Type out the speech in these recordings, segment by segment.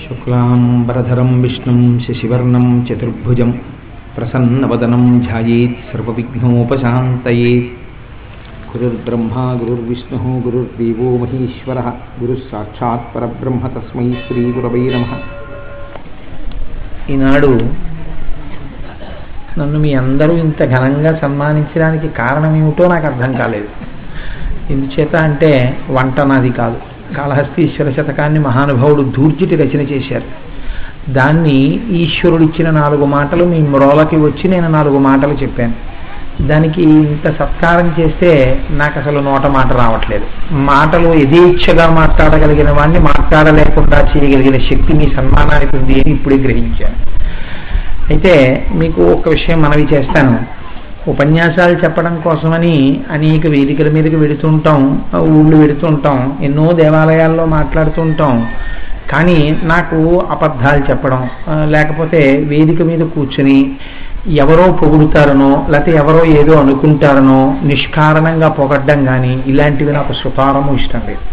శుక్లాంబరధరం విష్ణుం శశివర్ణం చతుర్భుజం ప్రసన్నవదనం ధ్యాయేత్ సర్వవిఘ్నోపశాంతయేత్. గురుర్బ్రహ్మా గురుర్విష్ణుః గురుర్దేవో మహేశ్వరః గురుః సాక్షాత్ పరబ్రహ్మ తస్మై శ్రీ గురవై నమః. ఈనాడు నన్ను మీ అందరూ ఇంత ఘనంగా సన్మానించడానికి కారణం ఏమిటో నాకు అర్థం కాలేదు. ఎందుచేత అంటే వంట నాది కాదు. కాళహస్తీశ్వర శతకాన్ని మహానుభావుడు ధూర్జటి రచన చేశారు. దాన్ని ఈశ్వరుడిచ్చిన 4 మాటలు మీ మ్రోలకి వచ్చి నేను 4 మాటలు చెప్పాను. దానికి ఇంత సత్కారం చేస్తే నాకు అసలు నోట మాట రావట్లేదు. మాటలు యథేచ్ఛగా మాట్లాడగలిగిన వాడిని మాట్లాడలేకుండా చేయగలిగిన శక్తి మీ సన్మానానికి ఉంది అని ఇప్పుడే గ్రహించాను. అయితే మీకు ఒక విషయం మనవి చేస్తాను. ఉపన్యాసాలు చెప్పడం కోసమని అనేక వేదికల మీదకి వెడుతుంటాం, ఊళ్ళు వెడుతుంటాం, ఎన్నో దేవాలయాల్లో మాట్లాడుతుంటాం. కానీ నాకు అబద్ధాలు చెప్పడం, లేకపోతే వేదిక మీద కూర్చుని ఎవరో పొగుడుతారనో లేకపోతే ఎవరో ఏదో అనుకుంటారనో నిష్కారణంగా పొగడ్డం కానీ ఇలాంటివి నాకు సుతారము ఇష్టం లేదు.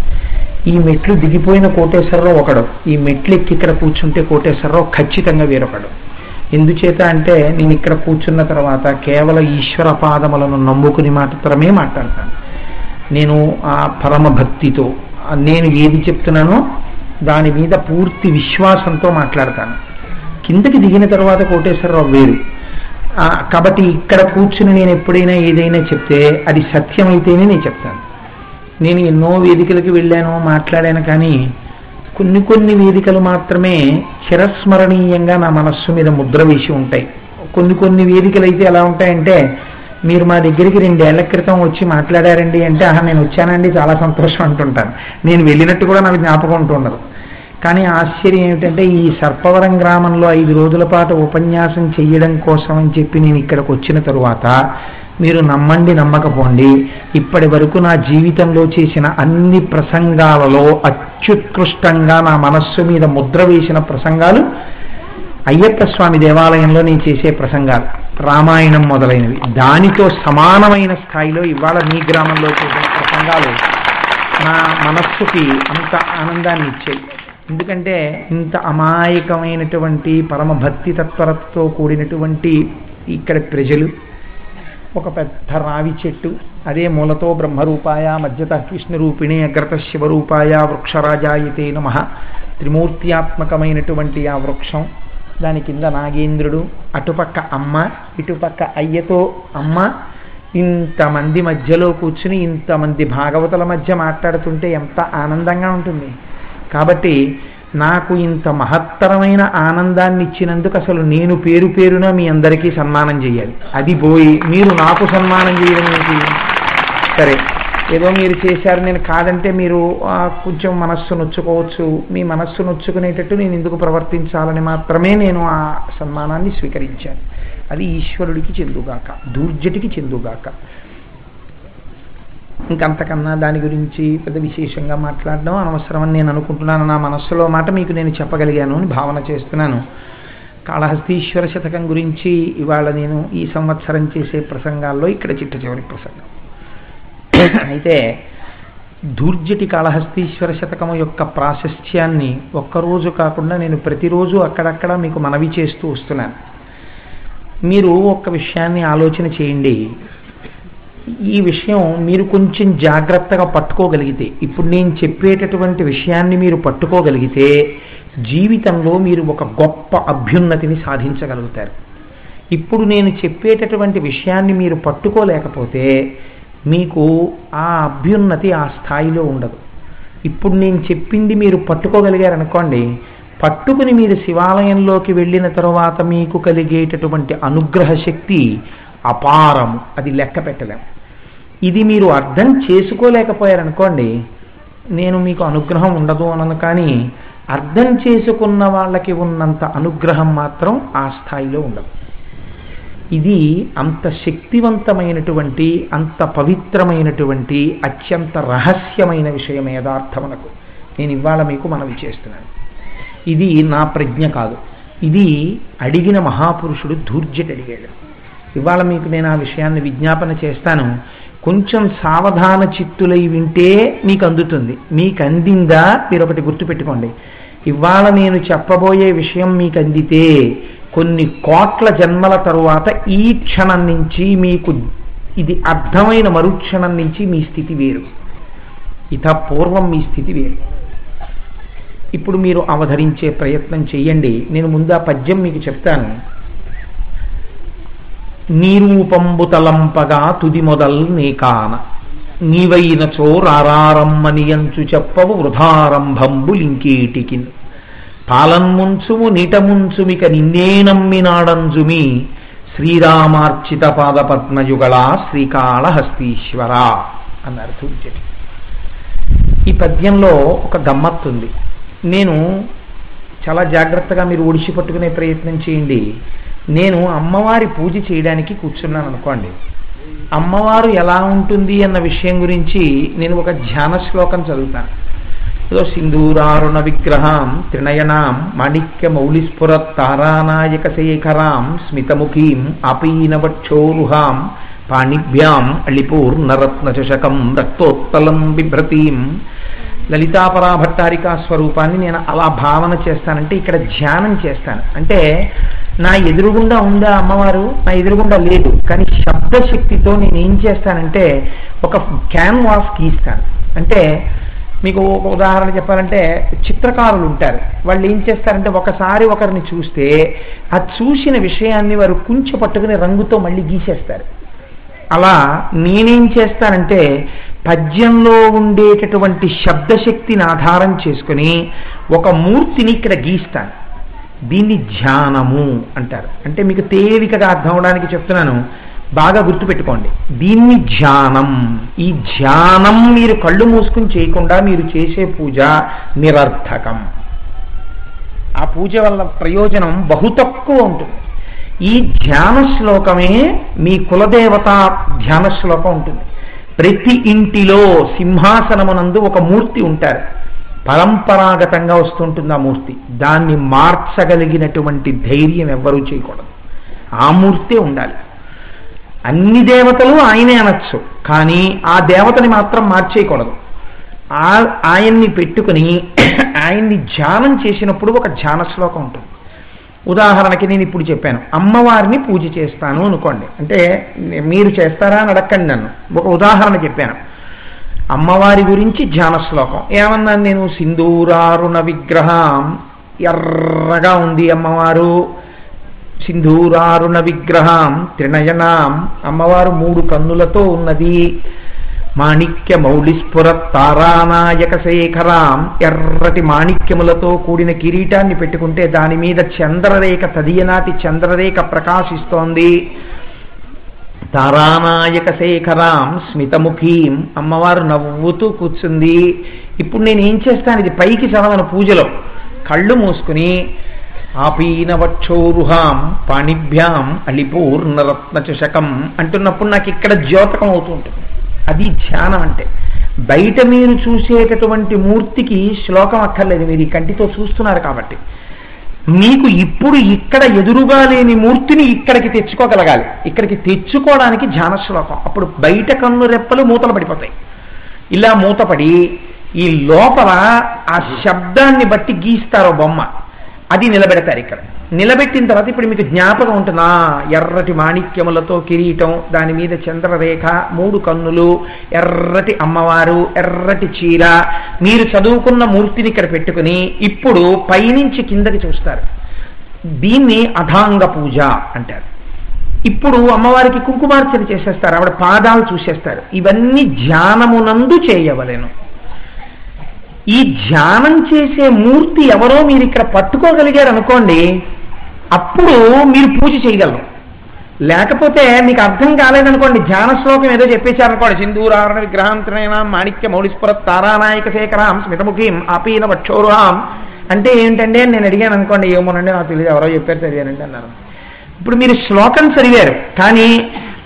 ఈ మెట్లు దిగిపోయిన కోటేశ్వరరావు ఒకడు, ఈ మెట్లు ఎక్కి ఇక్కడ కూర్చుంటే కోటేశ్వరరావు ఖచ్చితంగా వేరొకడు. ఎందుచేత అంటే నేను ఇక్కడ కూర్చున్న తర్వాత కేవలం ఈశ్వర పాదములను నమ్ముకుని మాత్రమే మాట్లాడతాను. నేను ఆ పరమ భక్తితో నేను ఏది చెప్తున్నానో దాని మీద పూర్తి విశ్వాసంతో మాట్లాడతాను. కిందకి దిగిన తర్వాత కోటేశ్వరరావు వేరు. కాబట్టి ఇక్కడ కూర్చుని నేను ఎప్పుడైనా ఏదైనా చెప్తే అది సత్యమైతేనే నేను చెప్తాను. నేను ఎన్నో వేదికలకు వెళ్ళాను, మాట్లాడాను. కానీ కొన్ని వేదికలు మాత్రమే చిరస్మరణీయంగా నా మనస్సు మీద ముద్ర వేసి ఉంటాయి. కొన్ని వేదికలు అయితే ఎలా ఉంటాయంటే, మీరు మా దగ్గరికి 2 ఏళ్ల క్రితం వచ్చి మాట్లాడారండి అంటే నేను వచ్చానండి, చాలా సంతోషం అంటుంటాను. నేను వెళ్ళినట్టు కూడా నాకు జ్ఞాపకం ఉంటుండదు. కానీ ఆశ్చర్యం ఏమిటంటే, ఈ సర్పవరం గ్రామంలో 5 రోజుల పాటు ఉపన్యాసం చెయ్యడం కోసం అని చెప్పి నేను ఇక్కడికి వచ్చిన తరువాత మీరు నమ్మండి నమ్మకపోండి, ఇప్పటి వరకు నా జీవితంలో చేసిన అన్ని ప్రసంగాలలో అత్యుత్కృష్టంగా నా మనస్సు మీద ముద్ర వేసిన ప్రసంగాలు అయ్యప్ప స్వామి దేవాలయంలో నేను చేసే ప్రసంగాలు, రామాయణం మొదలైనవి. దానితో సమానమైన స్థాయిలో ఇవాళ మీ గ్రామంలో చేసిన ప్రసంగాలు నా మనస్సుకి అంత ఆనందాన్ని ఇచ్చాయి. ఎందుకంటే ఇంత అమాయకమైనటువంటి పరమ భక్తి తత్పరతతో కూడినటువంటి ఇక్కడ ప్రజలు, ఒక పెద్ద రావి చెట్టు, అదే మూలతో బ్రహ్మరూపాయ మధ్యత విష్ణురూపిణి అగ్రత శివరూపాయ వృక్షరాజాయతే నమః, త్రిమూర్త్యాత్మకమైనటువంటి ఆ వృక్షం, దాని కింద నాగేంద్రుడు, అటుపక్క అమ్మ, ఇటుపక్క అయ్యతో అమ్మ, ఇంతమంది మధ్యలో కూర్చుని ఇంతమంది భాగవతుల మధ్య మాట్లాడుతుంటే ఎంత ఆనందంగా ఉంటుంది. కాబట్టి నాకు ఇంత మహత్తరమైన ఆనందాన్ని ఇచ్చినందుకు అసలు నేను పేరున మీ అందరికీ సన్మానం చేయాలి. అది పోయి మీరు నాకు సన్మానం చేయడం ఏంటి? సరే, ఏదో మీరు చేశారు నేను కాదంటే మీరు కొంచెం మనస్సు నొచ్చుకోవచ్చు. మీ మనస్సు నొచ్చుకునేటట్టు నేను ఎందుకు ప్రవర్తించాలని మాత్రమే నేను ఆ సన్మానాన్ని స్వీకరించాను. అది ఈశ్వరుడికి చెందుగాక, ధూర్జటికి చెందుగాక. ఇంకంతకన్నా దాని గురించి పెద్ద విశేషంగా మాట్లాడడం అనవసరమని నేను అనుకుంటున్నాను. నా మనస్సులో మాట మీకు నేను చెప్పగలిగాను అని భావన చేస్తున్నాను. కాళహస్తీశ్వర శతకం గురించి ఇవాళ నేను ఈ సంవత్సరం చేసే ప్రసంగాల్లో ఇక్కడ చిట్ట చివరి ప్రసంగం. అయితే ధూర్జటి కాళహస్తీశ్వర శతకము యొక్క ప్రాశస్త్యాన్ని ఒక్కరోజు కాకుండా నేను ప్రతిరోజు అక్కడక్కడ మీకు మనవి చేస్తూ వస్తున్నాను. మీరు ఒక్క విషయాన్ని ఆలోచన చేయండి. ఈ విషయం మీరు కొంచెం జాగ్రత్తగా పట్టుకోగలిగితే, ఇప్పుడు నేను చెప్పేటటువంటి విషయాన్ని మీరు పట్టుకోగలిగితే జీవితంలో మీరు ఒక గొప్ప అభ్యున్నతిని సాధించగలుగుతారు. ఇప్పుడు నేను చెప్పేటటువంటి విషయాన్ని మీరు పట్టుకోలేకపోతే మీకు ఆ అభ్యున్నతి ఆ స్థాయిలో ఉండదు. ఇప్పుడు నేను చెప్పింది మీరు పట్టుకోగలిగారనుకోండి, పట్టుకుని మీరు శివాలయంలోకి వెళ్ళిన తరువాత మీకు కలిగేటటువంటి అనుగ్రహ శక్తి అపారము, అది లెక్క పెట్టలేము. ఇది మీరు అర్థం చేసుకోలేకపోయారనుకోండి, నేను మీకు అనుగ్రహం ఉండదు అనను, కానీ అర్థం చేసుకున్న వాళ్ళకి ఉన్నంత అనుగ్రహం మాత్రం ఆ స్థాయిలో ఉండదు. ఇది అంత శక్తివంతమైనటువంటి, అంత పవిత్రమైనటువంటి, అత్యంత రహస్యమైన విషయం యథార్థమునకు నేను ఇవాళ మీకు మనవి చేస్తున్నాను. ఇది నా ప్రజ్ఞ కాదు, ఇది అడిగిన మహాపురుషుడు ధూర్జటి అడిగాడు. ఇవాళ మీకు నేను ఆ విషయాన్ని విజ్ఞాపన చేస్తాను. కొంచెం సావధాన చిత్తులై వింటే మీకు అందుతుంది. మీకు అందిందా మీరు ఒకటి గుర్తుపెట్టుకోండి, ఇవాళ నేను చెప్పబోయే విషయం మీకు అందితే కొన్ని కోట్ల జన్మల తరువాత ఈ క్షణం నుంచి మీకు ఇది అర్థమైన మరుక్షణం నుంచి మీ స్థితి వేరు, పూర్వం మీ స్థితి వేరు. ఇప్పుడు మీరు అవధరించే ప్రయత్నం చెయ్యండి. నేను ముందు ఆ పద్యం మీకు చెప్తాను. నీరూపంబు తలంపగా తుది మొదల్ నీకాన నీవైనచో రారారమ్మనియంచు చెప్పవు వృధారంభంబులింకేటికి పాలన్ముంచుము నీటముంచుమిక నిన్నే నమ్మినాడంజుమి శ్రీరామార్చిత పాదపద్మయుగళా శ్రీకాళహస్తీశ్వర అన్నారు తూర్చటి. ఈ పద్యంలో ఒక గమ్మత్తుంది. నేను చాలా జాగ్రత్తగా మీరు ఒడిసి పట్టుకునే ప్రయత్నం చేయండి. నేను అమ్మవారి పూజ చేయడానికి కూర్చున్నాను అనుకోండి. అమ్మవారు ఎలా ఉంటుంది అన్న విషయం గురించి నేను ఒక ధ్యాన శ్లోకం చదువుతాను. ఏదో సింధూరారుణ విగ్రహం త్రినయనాం మాణిక్య మౌళిస్ఫురత్ తారానాయక శేఖరాం స్మితముఖీం ఆపీనవక్షోరుహాం పాణిభ్యాం అళిపూర్ణరత్న చషకం రక్తోత్పలం బిభ్రతీం. లలితాపరాభట్టారికా స్వరూపాన్ని నేను అలా భావన చేస్తానంటే ఇక్కడ ధ్యానం చేస్తాను. అంటే నా ఎదురుగుండా ఉందా అమ్మవారు? నా ఎదురుగుండా లేదు, కానీ శబ్దశక్తితో నేను ఏం చేస్తానంటే ఒక క్యాన్వాస్ గీస్తాను. అంటే మీకు ఒక ఉదాహరణ చెప్పాలంటే చిత్రకారులు ఉంటారు. వాళ్ళు ఏం చేస్తారంటే ఒకసారి ఒకరిని చూస్తే ఆ చూసిన విషయాన్ని వారు కుంచె పట్టుకుని రంగుతో మళ్ళీ గీసేస్తారు. అలా నేనేం చేస్తానంటే పద్యంలో ఉండేటటువంటి శబ్దశక్తిని ఆధారం చేసుకుని ఒక మూర్తిని ఇక్కడ గీస్తాను. దీన్ని ధ్యానము అంటారు. అంటే మీకు తేలికగా అర్థం అవడానికి చెప్తున్నాను, బాగా గుర్తుపెట్టుకోండి. దీన్ని ధ్యానం. ఈ ధ్యానం మీరు కళ్ళు మూసుకుని చేయకుండా మీరు చేసే పూజ నిరర్థకం. ఆ పూజ వల్ల ప్రయోజనం బహు తక్కువ ఉంటుంది. ఈ ధ్యాన శ్లోకమే మీ కులదేవత ధ్యాన శ్లోకం ఉంటుంది. ప్రతి ఇంటిలో సింహాసనమునందు ఒక మూర్తి ఉంటారు, పరంపరాగతంగా వస్తుంటుంది ఆ మూర్తి. దాన్ని మార్చగలిగినటువంటి ధైర్యం ఎవ్వరూ చేయకూడదు, ఆ మూర్తే ఉండాలి. అన్ని దేవతలు ఆయనే అనొచ్చు, కానీ ఆ దేవతని మాత్రం మార్చేయకూడదు. ఆయన్ని పెట్టుకుని ఆయన్ని ధ్యానం చేసినప్పుడు ఒక ధ్యాన శ్లోకం ఉంటుంది. ఉదాహరణకి నేను ఇప్పుడు చెప్పాను, అమ్మవారిని పూజ చేస్తాను అనుకోండి. అంటే మీరు చేస్తారా అని అడగండి నన్ను. ఒక ఉదాహరణ చెప్పాను, అమ్మవారి గురించి ధ్యాన శ్లోకం ఏమన్నాను నేను? సింధూరారుణ విగ్రహం, ఎర్రగా ఉంది అమ్మవారు. సింధూరారుణ విగ్రహం త్రినయనాం, అమ్మవారు 3 కన్నులతో ఉన్నది. మాణిక్య మౌళిస్ఫురత్ తారానాయక శేఖరాం, ఎర్రటి మాణిక్యములతో కూడిన కిరీటాన్ని పెట్టుకుంటే దాని మీద చంద్రరేఖ, తదియనాటి చంద్రరేఖ ప్రకాశిస్తోంది. తారానాయక శేఖరాం స్మితముఖీం, అమ్మవారు నవ్వుతూ కూర్చుంది. ఇప్పుడు నేను ఏం చేస్తాను, ఇది పైకి చదవను పూజలో, కళ్ళు మూసుకుని ఆపీనవక్షోరుహాం పాణిభ్యాం అళిపూర్ణరత్న చషకం అంటున్నప్పుడు నాకు ఇక్కడ ద్యోతకం అవుతూ ఉంటుంది. అది ధ్యానం అంటే. బయట మీరు చూసేటటువంటి మూర్తికి శ్లోకం అక్కర్లేదు, మీరు ఈ కంటితో చూస్తున్నారు కాబట్టి. మీకు ఇప్పుడు ఇక్కడ ఎదురుగా లేని మూర్తిని ఇక్కడికి తెచ్చుకోగలగాలి. ఇక్కడికి తెచ్చుకోవడానికి ధ్యాన శ్లోకం. అప్పుడు బయట కన్ను రెప్పలు మూతలు పడిపోతాయి. ఇలా మూతపడి ఈ లోపల ఆ శబ్దాన్ని బట్టి గీస్తారో బొమ్మ, అది నిలబెడతారు. ఇక్కడ నిలబెట్టిన తర్వాత ఇప్పుడు మీకు జ్ఞాపకం ఉంటుందా, ఎర్రటి మాణిక్యములతో కిరీటం, దాని మీద చంద్రరేఖ, 3 కన్నులు, ఎర్రటి అమ్మవారు, ఎర్రటి చీర. మీరు చదువుకున్న మూర్తిని ఇక్కడ పెట్టుకుని ఇప్పుడు పైనుంచి కిందకి చూస్తారు. దీన్ని అథాంగ పూజ అంటారు. ఇప్పుడు అమ్మవారికి కుంకుమార్చన చేసేస్తారు, ఆవిడ పాదాలు చూసేస్తారు. ఇవన్నీ ధ్యానమునందు చేయవలెను. ఈ ధ్యానం చేసే మూర్తి ఎవరో మీరు ఇక్కడ పట్టుకోగలిగారు అనుకోండి, అప్పుడు మీరు పూజ చేయగలరు. లేకపోతే మీకు అర్థం కాలేదనుకోండి, ధ్యాన శ్లోకం ఏదో చెప్పేశారనుకోండి, సింధూరారుణ విగ్రహం త్రినయనాం మాణిక్య మౌళిస్ఫురత్ తారానాయక శేఖరాం స్మితముఖీం ఆపీన వక్షోరుహాం అంటే ఏంటంటే నేను అడిగాను అనుకోండి, ఏమోనండి నాకు తెలియదు, ఎవరో చెప్పారు చదివానండి అన్నారు. ఇప్పుడు మీరు శ్లోకం చదివారు, కానీ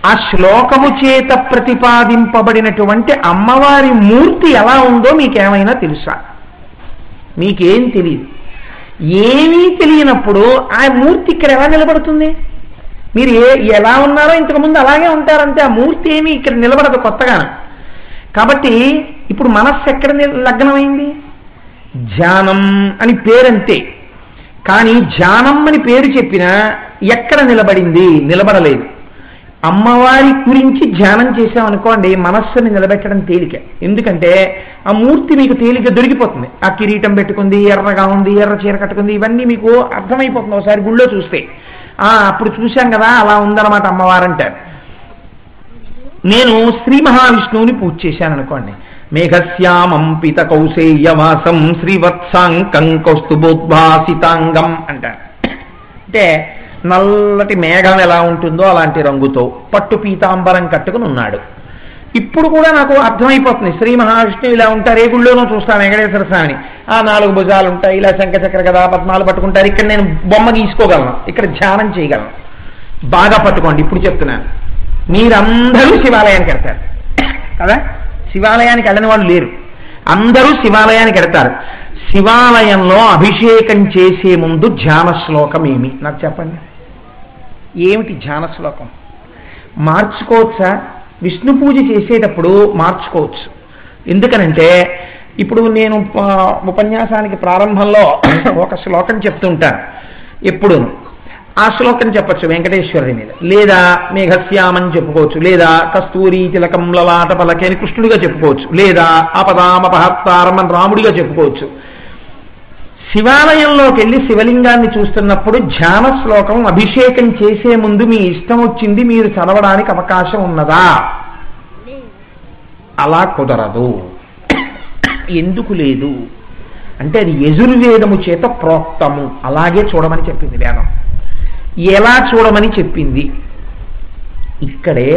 ఆ శ్లోకము చేత ప్రతిపాదింపబడినటువంటి అమ్మవారి మూర్తి ఎలా ఉందో మీకేమైనా తెలుసా? మీకేం తెలియదు. ఏమీ తెలియనప్పుడు ఆ మూర్తి ఇక్కడ ఎలా నిలబడుతుంది? మీరు ఎలా ఉన్నారో ఇంతకుముందు అలాగే ఉంటారంటే ఆ మూర్తి ఏమీ ఇక్కడ నిలబడదు కొత్తగా. కాబట్టి ఇప్పుడు మనస్సు ఎక్కడ లగ్నమైంది? ధ్యానం అని పేరంతే. కానీ ధ్యానం అని పేరు చెప్పినా ఎక్కడ నిలబడింది? నిలబడలేదు. అమ్మవారి గురించి ధ్యానం చేసామనుకోండి, మనస్సుని నిలబెట్టడం తేలిక. ఎందుకంటే ఆ మూర్తి మీకు తేలిక దొరికిపోతుంది. ఆ కిరీటం పెట్టుకుంది, ఎర్రగా ఉంది, ఎర్ర చీర కట్టుకుంది, ఇవన్నీ మీకు అర్థమైపోతుంది ఒకసారి గుళ్ళో చూస్తే. అప్పుడు చూశాం కదా, అలా ఉందన్నమాట అమ్మవారంటారు. నేను శ్రీ మహావిష్ణువుని పూజ చేశాను అనుకోండి, మేఘశ్యామం పీత కౌశేయవాసం శ్రీవత్సాంకం కౌస్తుభోద్భాసితాంగం అంటారు. అంటే నల్లటి మేఘం ఎలా ఉంటుందో అలాంటి రంగుతో పట్టు పీతాంబరం కట్టుకుని ఉన్నాడు. ఇప్పుడు కూడా నాకు అర్థమైపోతుంది, శ్రీ మహావిష్ణువు ఇలా ఉంటారు. ఏ గుళ్ళోనూ చూస్తాను వెంకటేశ్వర స్వామిని, 4 భుజాలు ఉంటాయి, ఇలా శంఖచక్ర గదా పద్మాలు పట్టుకుంటారు. ఇక్కడ నేను బొమ్మ గీసుకోగలను, ఇక్కడ ధ్యానం చేయగలను. బాగా పట్టుకోండి, ఇప్పుడు చెప్తున్నాను. మీరందరూ శివాలయానికి వెళ్తారు కదా, శివాలయానికి వెళ్ళని వాళ్ళు లేరు, అందరూ శివాలయానికి వెళ్తారు. శివాలయంలో అభిషేకం చేసే ముందు ధ్యాన శ్లోకం ఏమి నాకు చెప్పండి. ఏమిటి ధ్యాన శ్లోకం? మార్చుకోవచ్చా? విష్ణు పూజ చేసేటప్పుడు మార్చుకోవచ్చు. ఎందుకనంటే ఇప్పుడు నేను ఉపన్యాసానికి ప్రారంభంలో ఒక శ్లోకం చెప్తుంటాను ఎప్పుడు. ఆ శ్లోకం చెప్పచ్చు వెంకటేశ్వరుడి మీద, లేదా మేఘశ్యామని చెప్పుకోవచ్చు, లేదా కస్తూరి తిలకం లలాట పలకే అని కృష్ణుడిగా చెప్పుకోవచ్చు, లేదా ఆపదామపహర్తారం అని రాముడిగా చెప్పుకోవచ్చు. శివాలయంలోకి వెళ్ళి శివలింగాన్ని చూస్తున్నప్పుడు ధ్యాన శ్లోకం అభిషేకం చేసే ముందు మీ ఇష్టం వచ్చింది మీరు చదవడానికి అవకాశం ఉన్నదా? అలా కుదరదు. ఎందుకు లేదు అంటే అది యజుర్వేదము చేత ప్రోక్తము, అలాగే చూడమని చెప్పింది వేదం. ఎలా చూడమని చెప్పింది? ఇక్కడే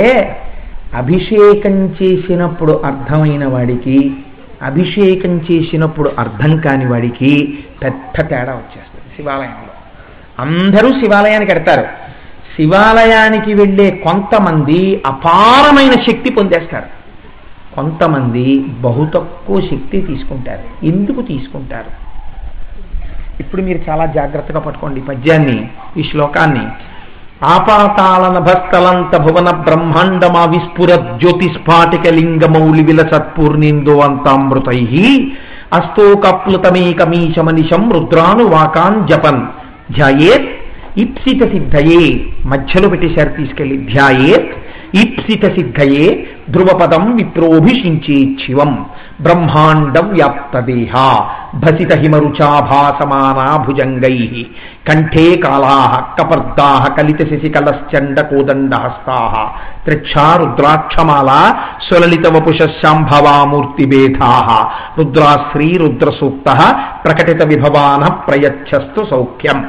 అభిషేకం చేసినప్పుడు అర్థమైన వాడికి, అభిషేకం చేసినప్పుడు అర్థం కాని వాడికి పెద్ద తేడా వచ్చేస్తుంది. శివాలయంలో అందరూ శివాలయానికి వెడతారు. శివాలయానికి వెళ్ళే కొంతమంది అపారమైన శక్తి పొందేస్తారు, కొంతమంది బహు తక్కువ శక్తి తీసుకుంటారు. ఎందుకు తీసుకుంటారు? ఇప్పుడు మీరు చాలా జాగ్రత్తగా పట్టుకోండి పద్యాన్ని, ఈ శ్లోకాన్ని. ఆపాతాళ నభస్థలంత భువన బ్రహ్మాండమా విస్ఫుర జ్యోతిస్ఫాటిక లింగమౌళి విలసత్పూర్ణిందో అంతామృతై అస్తోకప్లుతమేకమీశమనిశం రుద్రాను వాకాన్ జపన్ ధ్యాయేత్ ఇప్సిత సిద్ధయే. మధ్యలో పెట్టేశారు తీసుకెళ్ళి, ధ్యాయేత్ ఈప్సిత సిద్ధయే ధ్రువపదం విప్రోభిషించేత్ శివం బ్రహ్మాండం వ్యాప్తదేహ భసిత హిమరుచాభాసమానా భుజంగై కంఠే కాళా కపర్దా కలిత శశికలశ్చండ కోదండహస్తా త్రిక్షా రుద్రాక్షమాలా స్వలలిత వపుషశాంభవామూర్తిభేదా రుద్రాశ్రీ రుద్రసూక్త ప్రకటిత విభవాన ప్రయచ్చస్తు సౌఖ్యం.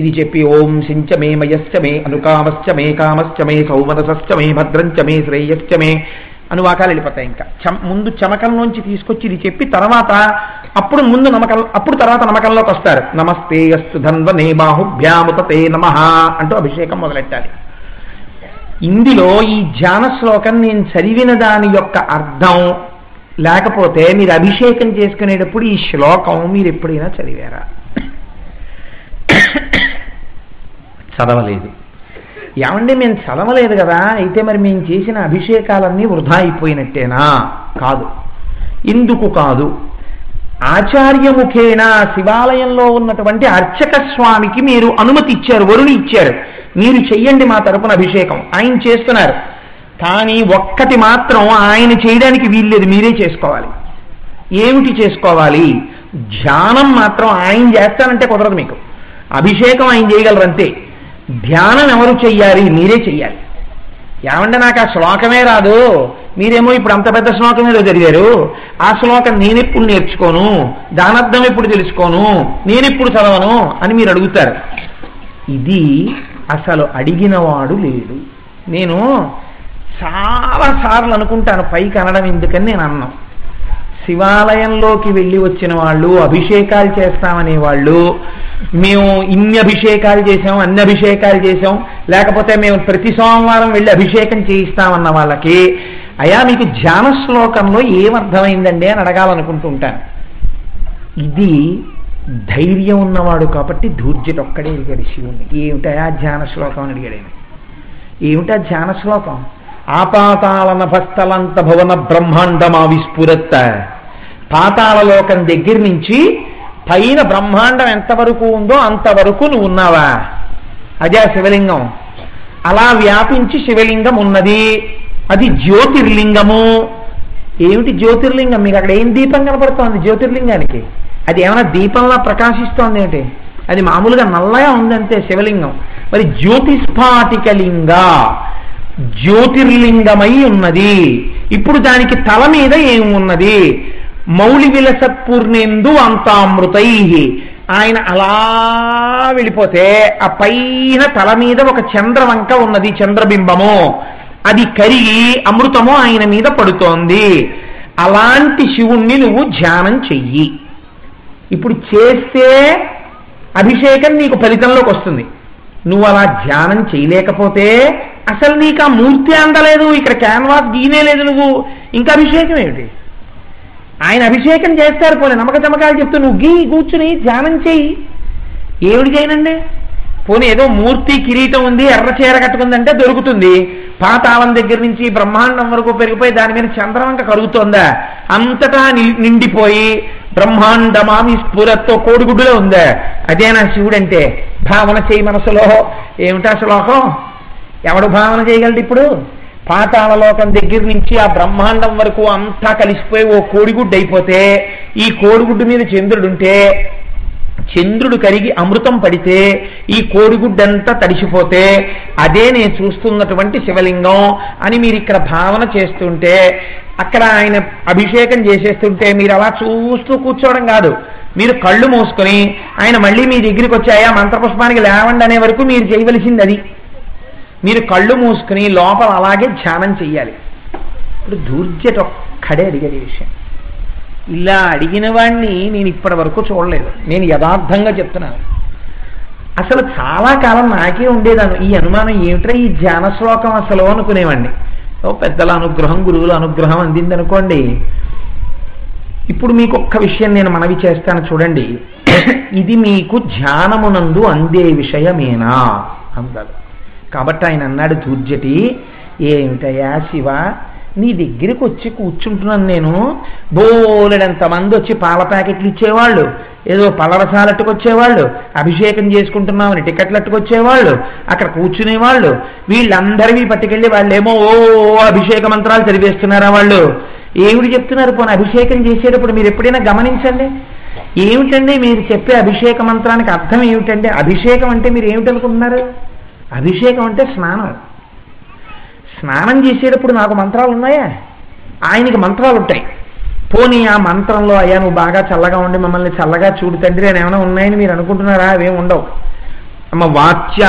ఇది చెప్పి ఓం సించ మే మయశ్చ మే అనుకామశ్చ మే కామశ్చ మే సౌమనసశ్చ మే భద్రంచ మే శ్రేయశ్చ మే అనువాకాలు వెళ్ళిపోతాయి. ఇంకా ముందు చమకంలోంచి తీసుకొచ్చి ఇది చెప్పి తర్వాత అప్పుడు ముందు నమకం, అప్పుడు తర్వాత నమకంలోకి వస్తారు. నమస్తే అస్తు ధన్వనే బాహుభ్యాముతే నమః అంటూ అభిషేకం మొదలెట్టాలి. ఇందులో ఈ ధ్యాన శ్లోకం నేను చదివిన దాని యొక్క అర్థం లేకపోతే మీరు అభిషేకం చేసుకునేటప్పుడు ఈ శ్లోకం మీరు ఎప్పుడైనా చదివారా? చదవలేదు. ఏమంటే మేము చదవలేదు కదా, అయితే మరి మేము చేసిన అభిషేకాలన్నీ వృధా అయిపోయినట్టేనా? కాదు. ఎందుకు కాదు? ఆచార్యముఖేన శివాలయంలో ఉన్నటువంటి అర్చక స్వామికి మీరు అనుమతి ఇచ్చారు, వరుణి ఇచ్చారు, మీరు చెయ్యండి మా తరపున అభిషేకం. ఆయన చేస్తున్నారు. కానీ ఒక్కటి మాత్రం ఆయన చేయడానికి వీల్లేదు, మీరే చేసుకోవాలి. ఏమిటి చేసుకోవాలి? ధ్యానం మాత్రం ఆయన చేస్తానంటే కుదరదు మీకు. అభిషేకం ఆయన చేయగలరంతే. ధ్యానం ఎవరు చెయ్యాలి? మీరే చెయ్యాలి. ఏమంటే నాకు ఆ శ్లోకమే రాదు, మీరేమో ఇప్పుడు అంత పెద్ద శ్లోకం ఏదో చదివారు, ఆ శ్లోకం నేనెప్పుడు నేర్చుకోను, దానర్థం ఎప్పుడు తెలుసుకోను, నేనెప్పుడు చదవను అని మీరు అడుగుతారు. ఇది అసలు అడిగినవాడు లేడు. నేను చాలాసార్లు అనుకుంటాను, పైకి అనడం ఎందుకని నేను అన్నాను. శివాలయంలోకి వెళ్ళి వచ్చిన వాళ్ళు, అభిషేకాలు చేస్తామనే వాళ్ళు, మేము ఇన్ని అభిషేకాలు చేసాం, అన్ని అభిషేకాలు చేసాం, లేకపోతే మేము ప్రతి సోమవారం వెళ్ళి అభిషేకం చేయిస్తామన్న వాళ్ళకి, అయా మీకు ధ్యాన శ్లోకంలో ఏమర్థమైందండి అని అడగాలనుకుంటూ ఉంటాను. ఇది ధైర్యం ఉన్నవాడు కాబట్టి ధూర్జటి ఒక్కడే అడిగాడు శివుణ్ణి, ఏమిటయా ధ్యాన శ్లోకం అని అడిగాడు. ఏమిటా ధ్యాన శ్లోకం? ఆపాతాళ నభస్థలంత భువన బ్రహ్మాండమా విస్ఫురత్ పాతాళలోకం దగ్గర నుంచి పైన బ్రహ్మాండం ఎంతవరకు ఉందో అంతవరకు నువ్వు ఉన్నావా? అదే శివలింగం. అలా వ్యాపించి శివలింగం ఉన్నది. అది జ్యోతిర్లింగము. ఏమిటి జ్యోతిర్లింగం? మీకు అక్కడ ఏం దీపం కనపడుతోంది జ్యోతిర్లింగానికి? అది ఏమైనా దీపంలా ప్రకాశిస్తోంది ఏంటి? అది మామూలుగా నల్లగా ఉందంతే శివలింగం. మరి జ్యోతిస్ఫాటికలింగ, జ్యోతిర్లింగమై ఉన్నది. ఇప్పుడు దానికి తల మీద ఏమున్నది? మౌళి విలసత్పూర్ణేందు అంతామృతై. ఆయన అలా వెళ్ళిపోతే ఆ పైన తల మీద ఒక చంద్రవంక ఉన్నది, చంద్రబింబము. అది కరిగి అమృతము ఆయన మీద పడుతోంది. అలాంటి శివుణ్ణి నువ్వు ధ్యానం చెయ్యి. ఇప్పుడు చేస్తే అభిషేకం నీకు ఫలితంలోకి వస్తుంది. నువ్వు అలా ధ్యానం చేయలేకపోతే అసలు నీకు ఆ మూర్తి అందలేదు, ఇక్కడ క్యాన్వాస్ గీనే లేదు, నువ్వు ఇంకా అభిషేకం ఏమిటి? ఆయన అభిషేకం చేస్తారు, పోలే నమ్మక చమకాలు చెప్తూ నువ్వు గీ కూర్చుని ధ్యానం చెయ్యి. ఏమిటి చేయనండి? పోనీ ఏదో మూర్తి కిరీటం ఉంది, ఎర్ర చీర కట్టుకుందంటే దొరుకుతుంది. పాతాళం దగ్గర నుంచి బ్రహ్మాండం వరకు పెరిగిపోయి దాని మీద చంద్రవంక కరుగుతోందా? అంతటా నిండిపోయి బ్రహ్మాండమామి స్ఫురత్తో కోడిగుడ్డులో ఉందా? అదేనా శివుడు అంటే? భావన చేయి మనసులో. ఏమిటా శ్లోకం? ఎవడు భావన చేయగలడు ఇప్పుడు? పాతాళలోకం దగ్గర నుంచి ఆ బ్రహ్మాండం వరకు అంతా కలిసిపోయి ఓ కోడిగుడ్డు అయిపోతే, ఈ కోడిగుడ్డు మీద చంద్రుడుంటే, చంద్రుడు కరిగి అమృతం పడితే ఈ కోడిగుడ్డంతా తడిసిపోతే అదే నేను చూస్తున్నటువంటి శివలింగం అని మీరు ఇక్కడ భావన చేస్తుంటే, అక్కడ ఆయన అభిషేకం చేసేస్తుంటే మీరు అలా చూస్తూ కూర్చోవడం కాదు, మీరు కళ్ళు మూసుకొని ఆయన మళ్ళీ మీ దగ్గరికి వచ్చాయా మంత్రపుష్పానికి లేవండి అనే వరకు మీరు చేయవలసింది అది. మీరు కళ్ళు మూసుకుని లోపల అలాగే ధ్యానం చెయ్యాలి. ఇప్పుడు దూర్జట ఒక్కడే అడిగేది విషయం. ఇలా అడిగిన వాడిని నేను ఇప్పటి వరకు చూడలేదు. నేను యథార్థంగా చెప్తున్నాను. అసలు చాలా కాలం నాకే ఉండేదాన్ని ఈ అనుమానం, ఏమిట్రా ఈ ధ్యాన శ్లోకం అసలు అనుకునేవాడిని. పెద్దల అనుగ్రహం, గురువుల అనుగ్రహం అందిందనుకోండి. ఇప్పుడు మీకు ఒక్క విషయం నేను మనవి చేస్తాను చూడండి. ఇది మీకు ధ్యానమునందు అందే విషయమేనా అందాలి. కాబట్టి ఆయన అన్నాడు, దూర్జటి ఏమిటయా శివ, నీ దగ్గరికి వచ్చి కూర్చుంటున్నాను నేను, బోలెడంతమంది వచ్చి పాల ప్యాకెట్లు ఇచ్చేవాళ్ళు, ఏదో పలరసాలట్టుకు వచ్చేవాళ్ళు, అభిషేకం చేసుకుంటున్నామని టికెట్లట్టుకు వచ్చేవాళ్ళు, అక్కడ కూర్చునేవాళ్ళు, వీళ్ళందరినీ పట్టుకెళ్ళి వాళ్ళేమో ఓ అభిషేక మంత్రాలు చదివేస్తున్నారా వాళ్ళు? ఏమిటి చెప్తున్నారు? పోనీ అభిషేకం చేసేటప్పుడు మీరు ఎప్పుడైనా గమనించండి. ఏమిటండి మీరు చెప్పే అభిషేక మంత్రానికి అర్థం ఏమిటంటే? అభిషేకం అంటే మీరు ఏమిటనుకుంటున్నారు? అభిషేకం అంటే స్నానం. స్నానం చేసేటప్పుడు నాకు మంత్రాలు ఉన్నాయా? ఆయనకి మంత్రాలు ఉంటాయి. పోనీ ఆ మంత్రంలో అయ్యా నువ్వు బాగా చల్లగా ఉండి మమ్మల్ని చల్లగా చూడు తండ్రి అని ఏమైనా ఉన్నాయని మీరు అనుకుంటున్నారా? అవేమి ఉండవు. అమ్మ వాచ్య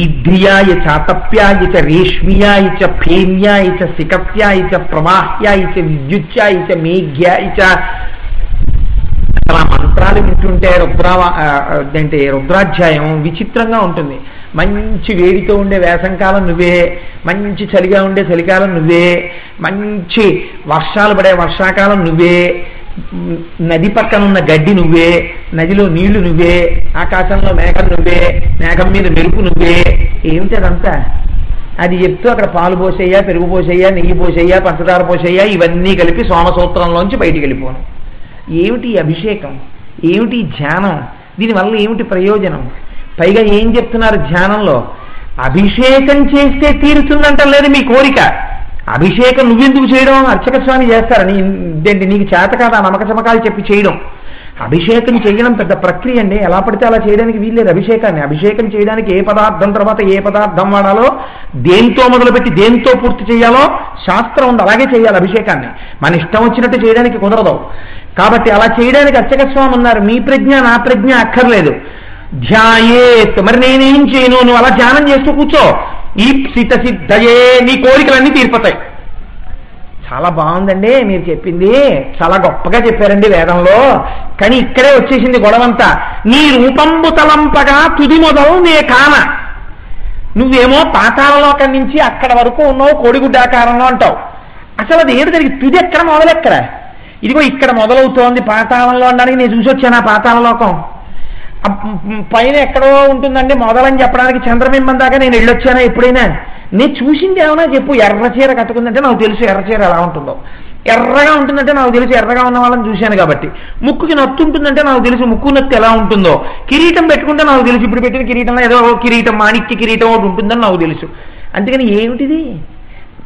ఈద్రియాయ చాతప్యాయ చ రేష్మియాయ చ ఫేమ్యాయ చ సికప్యాయ చ ప్రవాహ్యాయ చ విద్యుత్యాయ చ మేఘ్యాయ చ. అలా మంత్రాలు వింటుంటే రుద్రాధ్యాయం విచిత్రంగా ఉంటుంది. మంచి వేడితో ఉండే వేసంకాలం నువ్వే, మంచి చలిగా ఉండే చలికాలం నువ్వే, మంచి వర్షాలు పడే వర్షాకాలం నువ్వే, నది పక్కన ఉన్న గడ్డి నువ్వే, నదిలో నీళ్లు నువ్వే, ఆకాశంలో మేఘం నువ్వే, మేఘం మీద మెరుపు నువ్వే. ఏమిటి అదంతా? అది చెప్తూ అక్కడ పాలు పోసేయ్యా, పెరుగు పోసేయ్యా, నెయ్యి పోసేయ్యా, పంచదార పోసేయ్యా, ఇవన్నీ కలిపి సోమసూత్రంలోంచి బయటికి వెళ్ళిపోను. ఏమిటి అభిషేకం? ఏమిటి ధ్యానం? దీనివల్ల ఏమిటి ప్రయోజనం? పైగా ఏం చెప్తున్నారు ధ్యానంలో? అభిషేకం చేస్తే తీరుతుందంటలేదు మీ కోరిక. అభిషేకం నువ్వెందుకు చేయడం? అర్చక స్వామి చేస్తారని ఇదేంటి నీకు చేత కాదా నమ్మక చమకాలు చెప్పి చేయడం? అభిషేకం చేయడం పెద్ద ప్రక్రియ అండి. ఎలా పడితే అలా చేయడానికి వీల్లేదు అభిషేకాన్ని. అభిషేకం చేయడానికి ఏ పదార్థం తర్వాత ఏ పదార్థం వాడాలో, దేంతో మొదలుపెట్టి దేంతో పూర్తి చేయాలో శాస్త్రం ఉంది. అలాగే చేయాలి అభిషేకాన్ని. మన ఇష్టం వచ్చినట్టు చేయడానికి కుదరదు. కాబట్టి అలా చేయడానికి అర్చక స్వామి ఉన్నారు. మీ ప్రజ్ఞ నా ప్రజ్ఞ అక్కర్లేదు. ధ్యాయేత్. మరి నేనేం చేయను? నువ్వు అలా ధ్యానం చేస్తూ కూర్చో. ఈ సిత సిద్ధయే, నీ కోరికలన్నీ తీరిపోతాయి. చాలా బాగుందండి మీరు చెప్పింది, చాలా గొప్పగా చెప్పారండి వేదంలో. కానీ ఇక్కడే వచ్చేసింది గొడవంతా. నీ రూపంబు తలంపగా తుది మొదలు నే కాన. నువ్వేమో పాతాళలోకం నుంచి అక్కడ వరకు ఉన్నావు కోడిగుడ్డాకారంలో అంటావు. అసలు అది ఏడు జరిగి తుది ఎక్కడ మొదలెక్కడ? ఇదిగో ఇక్కడ మొదలవుతోంది పాతాళంలో అనడానికి నేను చూసి వచ్చాను. ఆ పాతాళలోకం పైన ఎక్కడో ఉంటుందండి మొదలని చెప్పడానికి చంద్రబింబం దాకా నేను వెళ్ళొచ్చానా ఎప్పుడైనా? నేను చూసింది ఏమన్నా చెప్పు. ఎర్ర చీర కట్టుకుందంటే నాకు తెలుసు ఎర్ర చీర ఎలా ఉంటుందో. ఎర్రగా ఉంటుందంటే నాకు తెలుసు, ఎర్రగా ఉన్న వాళ్ళని చూశాను కాబట్టి. ముక్కుకి నత్తు ఉంటుందంటే నాకు తెలుసు, ముక్కు నత్తు ఎలా ఉంటుందో. కిరీటం పెట్టుకుంటే నాకు తెలుసు, ఇప్పుడు పెట్టిన కిరీటంలో ఏదో కిరీటం, మాణిక్య కిరీటం ఒకటి ఉంటుందని నాకు తెలుసు. అంతేకాని ఏమిటిది,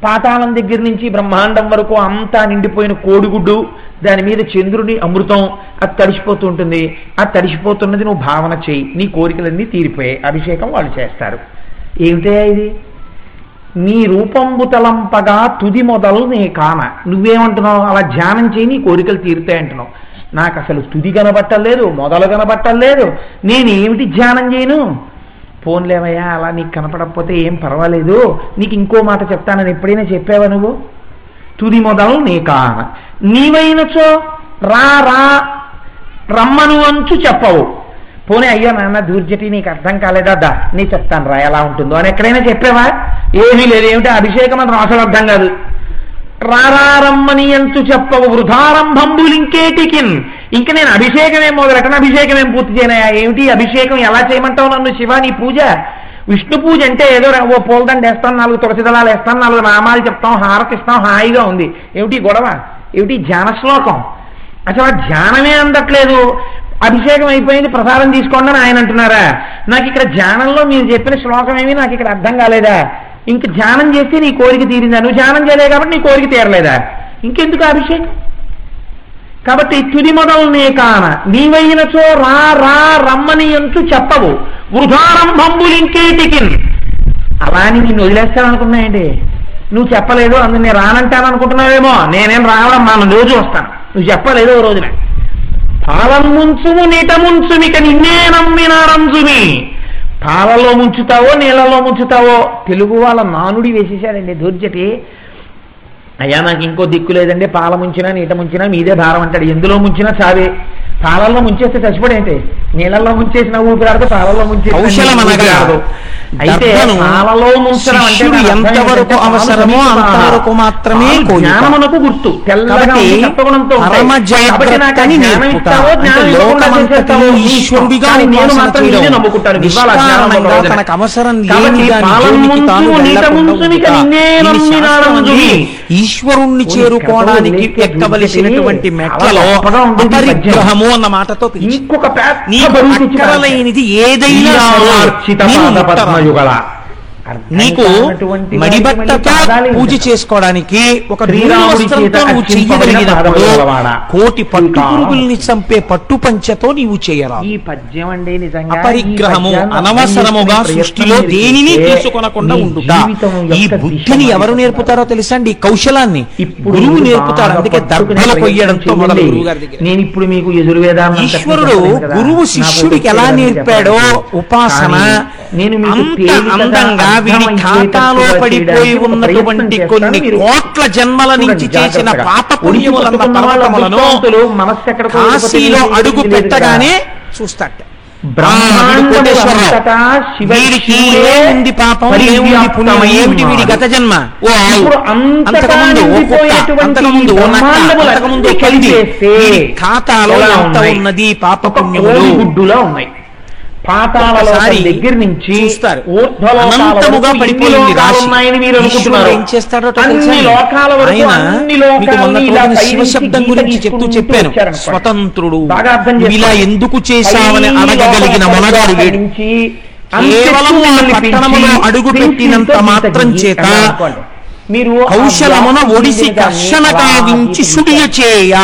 పాతాళం దగ్గర నుంచి బ్రహ్మాండం వరకు అంతా నిండిపోయిన కోడిగుడ్డు, దాని మీద చంద్రుని అమృతం, అది తడిసిపోతూ ఉంటుంది. అది తడిసిపోతున్నది నువ్వు భావన చేయి, నీ కోరికలన్నీ తీరిపోయాయి, అభిషేకం వాళ్ళు చేస్తారు. ఏమిటే ఇది, నీ రూపంబు తలంపగా తుది మొదలు నీ కాన. నువ్వేమంటున్నావు, అలా ధ్యానం చేయి నీ కోరికలు తీరుతాయి అంటున్నావు. నాకు అసలు తుది కనబట్టలేదు, మొదలు కనబట్టలేదు, నేను ఏమిటి ధ్యానం చేయను. ఫోన్లేవయ్యా, అలా నీకు కనపడకపోతే ఏం పర్వాలేదు, నీకు ఇంకో మాట చెప్తానని ఎప్పుడైనా చెప్పావా నువ్వు? తుది మొదలు నీ కాన, నీవైనచో రా రా రమ్మను అంచు చెప్పవు. పోనీ అయ్యో నాన్న దూర్జటి నీకు అర్థం కాలేదా, దా నీ చెప్తాను రా ఎలా ఉంటుందో అని ఎక్కడైనా చెప్పావా? ఏమీ లేదు. ఏమిటి అభిషేకం అని అసలు అర్థం కాదు. రారమ్మని అంచు చెప్పవు వృధారంభంబులింకేటికిన్. ఇంక నేను అభిషేకమేం మొదలెట్టను, అభిషేకమేం పూర్తి చేయనయా. ఏమిటి అభిషేకం, ఎలా చేయమంటావు నన్ను శివ? నీ పూజ విష్ణు పూజ అంటే ఏదో ఓ పూలదండ వేస్తాను, 4 తులసి దళాలు వేస్తాను, 4 నామాలు చెప్తాం, హారతిస్తాం, హాయిగా ఉంది. ఏమిటి గొడవ, ఏమిటి ధ్యాన శ్లోకం? అసలు ధ్యానమే అందట్లేదు. అభిషేకం అయిపోయింది, ప్రసాదం తీసుకోండి అని ఆయన అంటున్నారా? నాకు ఇక్కడ ధ్యానంలో మీరు చెప్పిన శ్లోకం ఏమీ నాకు ఇక్కడ అర్థం కాలేదా? ఇంక ధ్యానం చేస్తే నీ కోరిక తీరిందా? నువ్వు ధ్యానం చేయలేదు కాబట్టి నీ కోరిక తీరలేదా? ఇంకెందుకు అభిషేకం? కాబట్టి తుది మొదలు నే కాన, నీవైనచో రా రా రమ్మని అంటూ చెప్పవు వృధారంభంబులింకేటికిన్. అలా అని నిన్ను వదిలేస్తాననుకున్నాయండి. నువ్వు చెప్పలేదు అందుకు నేను రానంటాను అనుకుంటున్నావేమో. నేనేం రావడం మనం రోజు వస్తాను, నువ్వు చెప్పలేదు ఓ రోజున. పాలం ముంచుము నీట ముంచుమిక నిన్నే నమ్మినారంజుమి. పాలలో ముంచుతావో నీళ్ళలో ముంచుతావో. తెలుగు వాళ్ళ నానుడి వేసేశాడండి దూర్జటి. అయ్యా నాకు ఇంకో దిక్కు లేదండి, పాల ముంచినా నీట ముంచినా మీదే భారం అంటాడు. ఎందులో ముంచినా చావే. పాలల్లో ముంచేస్తే చచ్చిపోడేంటి, నీళ్ళల్లో ముంచేసిన ఊపిరాడదు, పాలల్లో ముంచేసి. అయితే పాలలో ముంచడం అంటే ఎంతవరకు అవసరమో అంతవరకు మాత్రమే జ్ఞానమునకు గుర్తు. తెల్లగా సత్వగుణంతో ఈశ్వరుడిగా నేను మాత్రం నిన్నే నమ్ముకుంటాను. తనకు అవసరం ఈశ్వరుణ్ణి చేరుకోవడానికి ఎక్కవలసినటువంటి మెట్లలో పరిగ్రహము అన్న మాటతో ఇంకొక లేనిది ఏదైనా నీకు మడిబట్టతో పూజ చేసుకోవడానికి ఒక వస్త్రంతో నువ్వు చెయ్యగలిగినప్పుడు కోటి పట్టు పురుగుల్ని చంపే పట్టు పంచతో నీవు చేయరా. ఈ పద్యం అండి నిజంగా అపరిగ్రహము, అనవసరముగా సృష్టిలో దేనిని తీసుకొనకుండా ఉండుట. ఈ బుద్ధిని ఎవరు నేర్పుతారో తెలుసా అండి? కౌశలాన్ని గురువు నేర్పుతాడు. అందుకే దర్భల కొయ్యడంతో మొదలు గురువు గారి దగ్గర. నేను ఇప్పుడు మీకు యజుర్వేదాన్ని ఈశ్వరుడు గురువు శిష్యుడికి ఎలా నేర్పాడో ఉపాసన అంత అందంగా వీడి ఖాతాలో పడిపోయి ఉన్నటువంటి కొన్ని కోట్ల జన్మల నుంచి చేసిన పాప పుణ్యములన్న పర్వతములను కాశీలో అడుగు పెట్టగానే చూస్తాట. వీడికి ఏముంది పాపం, ఏముంది పుణ్యం, ఏమిటి వీడి గత జన్మ? ఓ అంతకుముందు అంతకుముందు అంతకుముందు ఖాతాలో ఎంత ఉన్నది పాప పుణ్యములు ఉన్నాయి. దగ్గర నుంచి అనంతముగా పడిపోయింది రాశి. ఏం చేస్తాడో శివశబ్దం గురించి చెప్పాను. స్వతంత్రుడు, ఇలా ఎందుకు చేశామని అడగగలిగిన మనగాడు వీడు. కేవలం పట్టణములో అడుగు పెట్టినంత మాత్రం చేత మీరు కౌశలమున ఒడిసి కర్షణ కావించి సుడియ చేయ.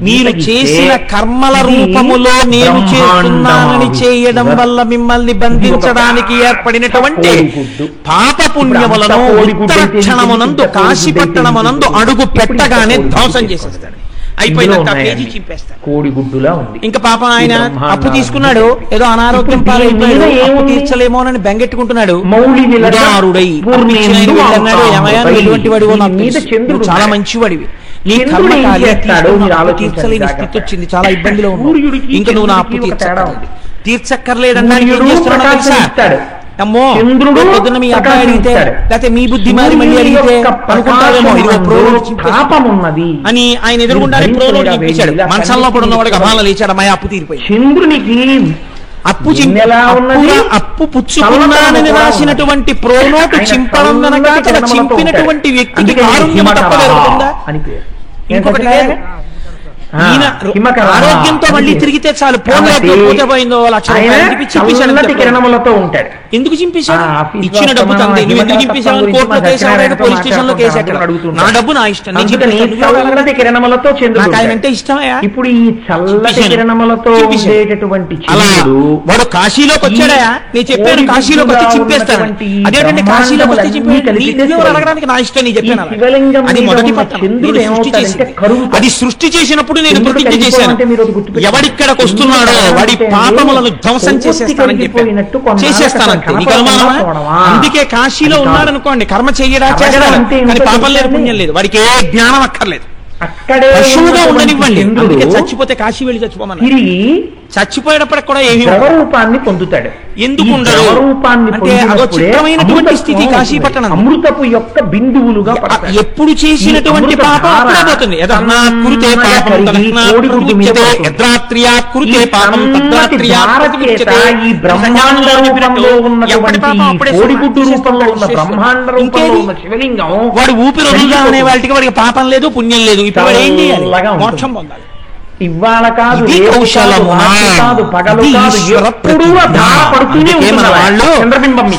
మీరు చేసిన కర్మల రూపములో నేను చేస్తున్నానని చేయడం వల్ల మిమ్మల్ని బంధించడానికి ఏర్పడినటువంటి పాప పుణ్యములను ఉత్తరక్షణమునందు కాశీపట్టణమునందు అడుగు పెట్టగానే ధ్వంసం చేసేస్తాడు. అయిపోయినంత పేజీ చింపేస్తాడు. కోడిగుడ్డులా ఉంది. ఇంకా పాప ఆయన అప్పు తీసుకున్నాడు, ఏదో అనారోగ్యం పాలైపోయాడు, అప్పు తీర్చలేమోనని బెంగెట్టుకుంటున్నాడు. ఉదారుడై వెళ్ళన్నాడు, ఏమయ్యా ఎటువంటి వాడివో నాకు చాలా మంచివాడివి, నీ కర్మ తీర్చలేని స్థితి వచ్చింది, చాలా ఇబ్బందిలో ఉన్నావు, ఇంకా నువ్వు నా అప్పు తీర్చక్కర్లేదన్నాడు. ఏం చేస్తున్నాడో తెలుసా? అమ్మో పొద్దున్న మీ అబ్బాయి అడిగితే లేకపోతే మీ బుద్ధి మారి మళ్ళీ అడిగితే అనుకుంటారేమో ఉన్నది అని ఆయన ఎదురుగుండాలి. ప్రోలోడ్ చింపేశాడు. మంచంలో పడున్నవాడు గమాల లేచాడు, అమ్మాయి అప్పు తీరిపోయి. చంద్రునికి అప్పు పుచ్చుకున్నానని రాసినటువంటి ప్రోనోటు చింపడం చింపినటువంటి వ్యక్తికి కారుణ్యం తప్ప జరుగుతుందా? ఇంకొకటి లేదు. ఆరోగ్యంతో మళ్ళీ తిరిగితే చాలు, పోతే పోయిందో లక్ష రూపాయలు కిరణములతో ఉంటాడు. ఎందుకు చింపేశాడు? ఇచ్చిన డబ్బు తంది, నువ్వు ఎందుకు చింపేశావు? కోర్టులో కేసు ఎవరైనా పోలీస్ స్టేషన్ లో కేసు ఎక్కడ? నా డబ్బు నా ఇష్టం, చల్లటి కిరణములతో నాకు ఆయన అంటే ఇష్టమయ్యా. ఇప్పుడు ఈ చల్లటి కిరణములతో ఉండేటటువంటి వాడు కాశీలోకి వచ్చాడయా, నేను చెప్పాను కాశీలోకి వచ్చి చింపేస్తాను. అదేంటంటే కాశీలోకి వచ్చి చింపేస్తాను అడగడానికి నా ఇష్టం, నీ చెప్పాను. అది మొదటి పట్టణం, అది సృష్టి చేసినప్పుడు నేను ప్రతిజ్ఞ చేశాను, ఎవడిక్కడికి వస్తున్నాడో వాడి పాపములను ధ్వంసం చేసేస్తానని చెప్పాను. చేసేస్తానంతే, నీకు అనుమానమా? అందుకే కాశీలో ఉన్నాడనుకోండి, కర్మ చెయ్యడా చేస్తాడు, కానీ పాపం లేదు పుణ్యం లేదు, వాడికి ఏ జ్ఞానం అక్కర్లేదు, అక్కడే పశువుగా ఉండనివ్వండి. అందుకే చచ్చిపోతే కాశీ వెళ్ళి చచ్చిపోమని. తిరిగి చచ్చిపోయేటప్పటికి కూడా ఏమి ద్రవరూపాన్ని పొందుతాడు. ఎందుకు ఉండదు అంటే అగోచిత్రమైనటువంటి స్థితి కాశీపట్టణం, అమృతపు యొక్క బిందువులుగా ఎప్పుడు చేసినటువంటి పాపం అప్పుడే పోతుంది. వాడు ఊపిరి వదులుగా అనే వాటికి వాడికి పాపం లేదు పుణ్యం లేదు. ఇప్పుడు వాడు ఏం చేయాలి? మోక్షం పొందాలి. ఇవాళ కాదు, కాదు, పగలు కాదు, ఎప్పుడూ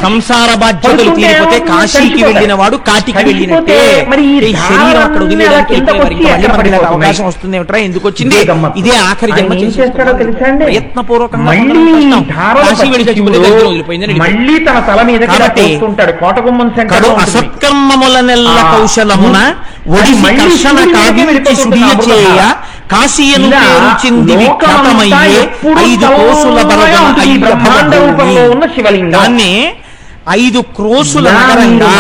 సంసార బాధ్యతలు తీరిపోతే కాశీకి వెళ్ళిన వాడు కాటికి వెళ్ళినట్టే. మరి ఈ శరీరం అక్కడ వదిలేయడానికి అవకాశం వస్తుంది ఏమిట్రా? ఎందుకు వచ్చింది? ఇదే ఆఖరి జన్మ. ప్రయత్నపూర్వకంగా కాశీ వెళ్ళి చచ్చిపోతే వదిలిపోయిందని మళ్ళీ తన తల మీద కడు అసత్కర్మముల నెల్ల కౌశలమున ఒడిసి కర్షణ కావించి సుడియ చేయ కాశీయను పేరుచింది విఖ్యాతమయ్యే 5 కోసుల దాన్ని 5 క్రోసుల నగరంగా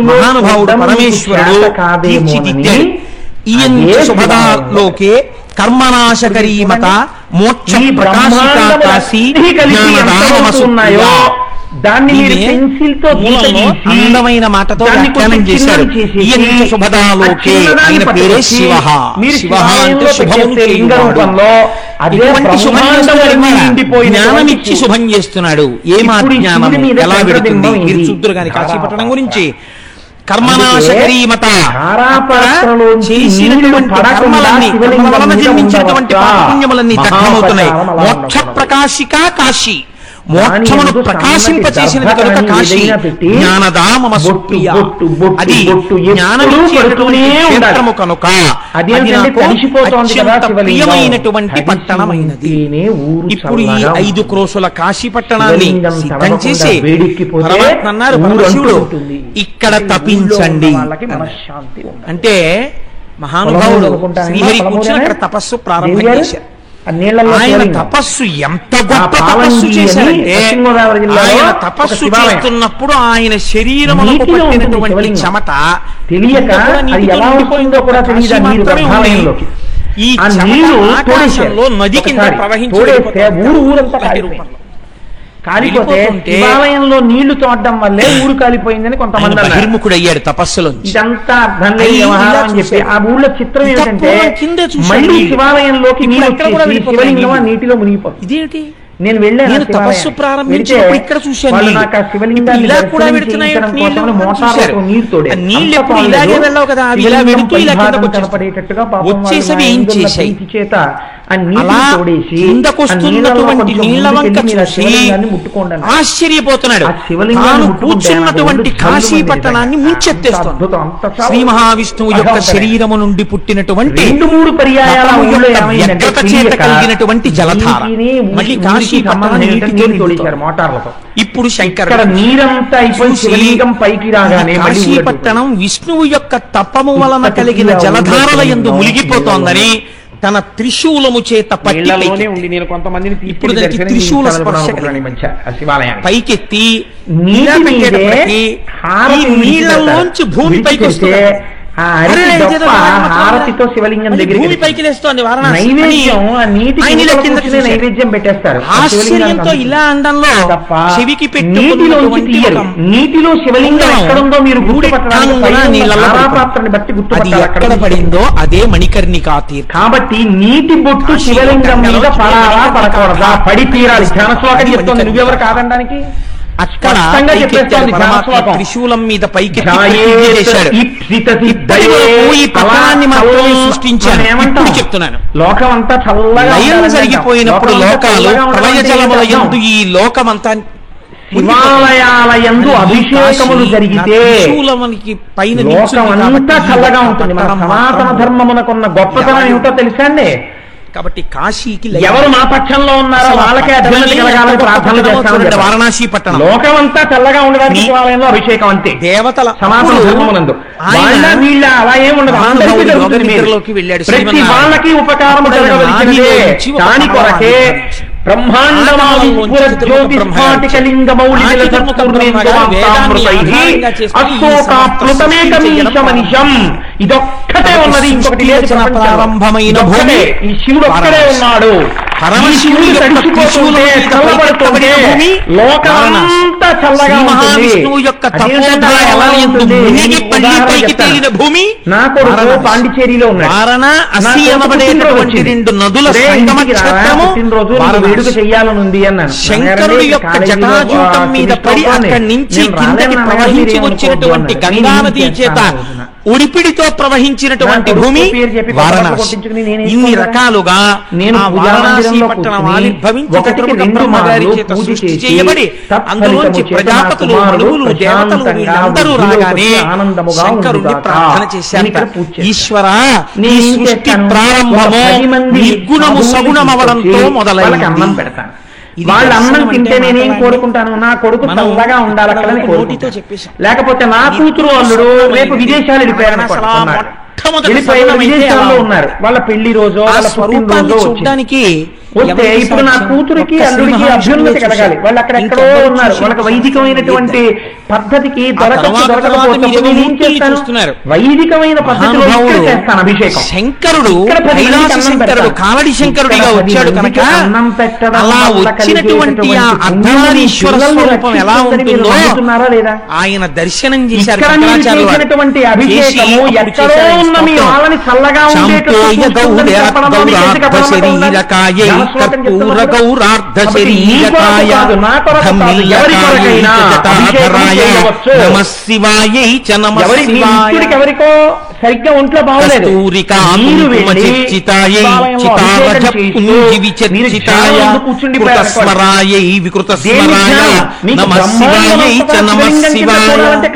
మహానుభావుడు పరమేశ్వరుడు తీర్చిదిద్దాడు. ఈయన్ శుభదాలోకే కర్మనాశకరీమత మోక్ష ప్రకాశికా కాశీ జ్ఞానదానమసున్నాయో దాన్ని అందమైన మాటతో వ్యాఖ్యానం చేశారు. ఈయన శుభదాలోకే, ఆయన పేరే శివ. శివ అంటే శుభమును చేయువాడు. ఇటువంటి శుభం చేస్తున్నాడు, జ్ఞానం ఇచ్చి శుభం చేస్తున్నాడు. ఏమా జ్ఞానం ఎలా పెడుతుంది? మీరు చూద్దరు గాని కాశీపట్టణం గురించి. కర్మనాశకరీమత, చేసినటువంటి కర్మలన్నీ, కర్మల వలన జన్మించినటువంటి పాపపుణ్యములన్నీ దగ్ధమవుతున్నాయి. మోక్ష ప్రకాశికా కాశీ, మోక్షమును ప్రకాశింపచేసినది కనుక కాశీ. జ్ఞానదామమ సుప్రియ, అది జ్ఞానమిచ్చేటటువంటి క్షేత్రము కనుక అది నాకు అత్యంత ప్రియమైనటువంటి పట్టణమైనది. ఇప్పుడు ఈ 5 క్రోసుల కాశీ పట్టణాన్ని సిద్ధం చేసి పరమాత్మ అన్నారు, పరమశివుడు ఇక్కడ తపించండి అంటే మహానుభావుడు శ్రీహరి కూర్చుని అక్కడ తపస్సు ప్రారంభం చేశారు. ఆయన తపస్సు ఎంత గొప్ప తపస్సు చేశారంటే, ఆయన తపస్సు చేస్తున్నప్పుడు ఆయన శరీరములకు పట్టినటువంటి చెమట తెలియక ఈ ఆకాశంలో నది కింద ప్రవహించే కాలిపోతే శివాలయంలో నీళ్లు తోడడం వల్లే ఊరు కాలిపోయిందని కొంతమంది బహిర్ముఖుడు అయ్యాడు తపస్సులో. ఇదంతా అర్థం లేని వ్యవహారం అని చెప్పి ఆ ఊళ్ళో చిత్రం ఏంటంటే మళ్ళీ శివాలయంలోకి నీళ్ళు శివలింగం నీటిలో మునిగిపోతుంది. ఇదేంటి? నేను వెళ్ళాను తపస్సు ప్రారంభించినప్పుడు ఇక్కడ చూశాను, ఇలా కూడా పెడుతున్నాయి నీళ్ళు. ఎప్పుడు ఇలాగే వెళ్ళావు కదా, అవి ఇలా వెళుతూ ఇలా వచ్చేసవి ఏం చేశాయి? అలా కిందకొస్తున్నటువంటి నీళ్ల వంక చూసి ఆశ్చర్యపోతున్నాడు. తాను కూర్చున్నటువంటి కాశీ పట్టణాన్ని ముంచెత్తేస్తాడు. శ్రీ మహావిష్ణువు యొక్క శరీరము నుండి పుట్టినటువంటి 2-3 పర్యాయాల వ్యగ్రత చేత కలిగినటువంటి జలధార మళ్ళీ కాశీ పట్టణాన్ని మోటార్లతో. ఇప్పుడు శంకర నీరంతా పైకి రాగానే కాశీ పట్టణం విష్ణువు యొక్క తపము వలన కలిగిన జలధారల యందు మునిగిపోతోందని తన త్రిశూలము చేత పట్టి ఉండి నేను కొంతమందిని ఇప్పుడు దానికి త్రిశూల స్పర్శ పైకెత్తి నీళ్ళలోంచి భూమి పైకి వస్తే హారతితో శివలింగం దగ్గర భూమి పైకి లేస్తోంది. నైవేద్యం పెట్టేస్తారు. ఆశ్చర్యంతో ఇలా అండంలో చెవికి పెట్టి నీటిలో శివలింగం ఎక్కడుందో మీరు పాత్రని బట్టి గుర్తు ఎక్కడ పడిందో అదే మణికర్ణికా తీర్థం. కాబట్టి నీటి బొట్టు శివలింగం మీద పడాలా పడకూడదా? పడి తీరాలి. ధ్యాన శ్లోకం చెప్తోంది, నువ్వెవరు కాదనడానికి. అక్కడ స్పష్టంగా చెప్పేస్తోంది పరమాత్మ శ్లోకం. త్రిశూలం మీద పైకి జాయేత్ చేశాడు. ఈప్సితసిద్ధయే. ఇప్పటి వరకు ఈ పతనాన్ని మాత్రమే అలా సృష్టించాను. ఏమంటాం? ఇప్పుడు చెప్తున్నాను, లోకం అంతా చల్లగా లయం ఉండాలని జరిగిపోయినప్పుడు లోకం అంతా లోకాలు చల్లగా ఉండాలంటే ప్రళయజలముల ఏంటి యందు అర్థం? ఈ లోకమంతా శివాలయాల యందు అభిషేకములు జరిగితే త్రిశూలమునికి పైన లోకం నిల్చుంది అంతా కాబట్టి చల్లగా ఉంటుంది. మన పట్టణం సనాతన మాత్రం ధర్మమునకున్న గొప్పతనం ఏమిటో తెలుసా అండి? కాబట్టి కాశీకి ఎవరు మా పక్షంలో ఉన్నారో వాళ్ళకే అభివృద్ధి కలగాలని ప్రార్థనలు చేస్తామని వారణాసి పట్టణం లోకం అంతా చల్లగా ఉండడానికి శివాలయంలో అభిషేకం అంతే. దేవతల సనాతన ధర్మమునందు వాళ్ళ వీళ్ళ అలా ఏముండదు, అందరికీ జరుగుతుంది. నిద్రలోకి వెళ్ళాడు. ప్రతి వాళ్ళకి ఉపకారం జరగవలసినదే. దాని కొరకే ఇదొక్కటే ఉన్నది, ఇంకొకటి లేదు. ప్రారంభమైన ఈ శివుడు ఒక్కడే ఉన్నాడు. పరమశివుడు తడిసిపోతుంటే చల్లబడుతుంటే లోకమంతా చల్లగా మహావిష్ణువు యొక్క భూమి. నా కొడుకు పాండిచేరిలో ఉన్నాడు. రెండు నదుల పుట్టినరోజు వేడుక చెయ్యాలనుంది అన్నాను. శంకరుడి యొక్క జటాజూటం మీద పడి అక్కడి నుంచి కిందకి ప్రవహించి వచ్చినటువంటి గంగా నది చేత ఉడిపిడితో ప్రవహించినటువంటి భూమి వారణాసి. ఇన్ని రకాలుగా నేను వారణాసి పట్టణం ఆవిర్భవించి బ్రహ్మగారి చేత సృష్టి చేయబడి అందులోంచి ప్రజాపతులు మనువులు దేవతలు వీళ్ళందరూ రాగానే శంకరుణ్ణి ప్రార్థన చేశారు, ఈశ్వర నీ సృష్టి ప్రారంభము నిర్గుణము సగుణమవడంతో మొదలైంది. వాళ్ళు అన్నం తింటే నేనేం కోరుకుంటాను? నా కొడుకు చల్లగా ఉండాలి అక్కడని నోటితో చెప్పేశాను. లేకపోతే నా కూతురు అల్లుడు రేపు విదేశాలు వెళ్ళిపోయిన విదేశాల్లో ఉన్నారు. వాళ్ళ పెళ్లి రోజు వాళ్ళ పుట్టినరోజు చూడడానికి వస్తే ఇప్పుడు నా కూతురికి అల్లుడికి అభ్యున్నతి కలగాలి. వాళ్ళు అక్కడెక్కడో ఉన్నారు. వాళ్ళకి వైదికమైనటువంటి పద్ధతికి దొరకపోతే ఏం చేస్తాను? వైదికమైన పద్ధతిలో చేస్తాను అభిషేకం. శంకరుడు శంకరుడు కాలడి శంకరుడిగా వచ్చాడు కనుక అన్నం పెట్టడం అలా వచ్చినటువంటి ఆ అర్ధనారీశ్వర స్వరూపం ఎలా ఉంటుందో లేదా ఆయన దర్శనం చేశారు. చేసినటువంటి అభిషేకము ఎక్కడో ఉన్న మీ వాళ్ళని చల్లగా ఎవరికో సరిగ్గా ఒంట్లో బాగోలేదు.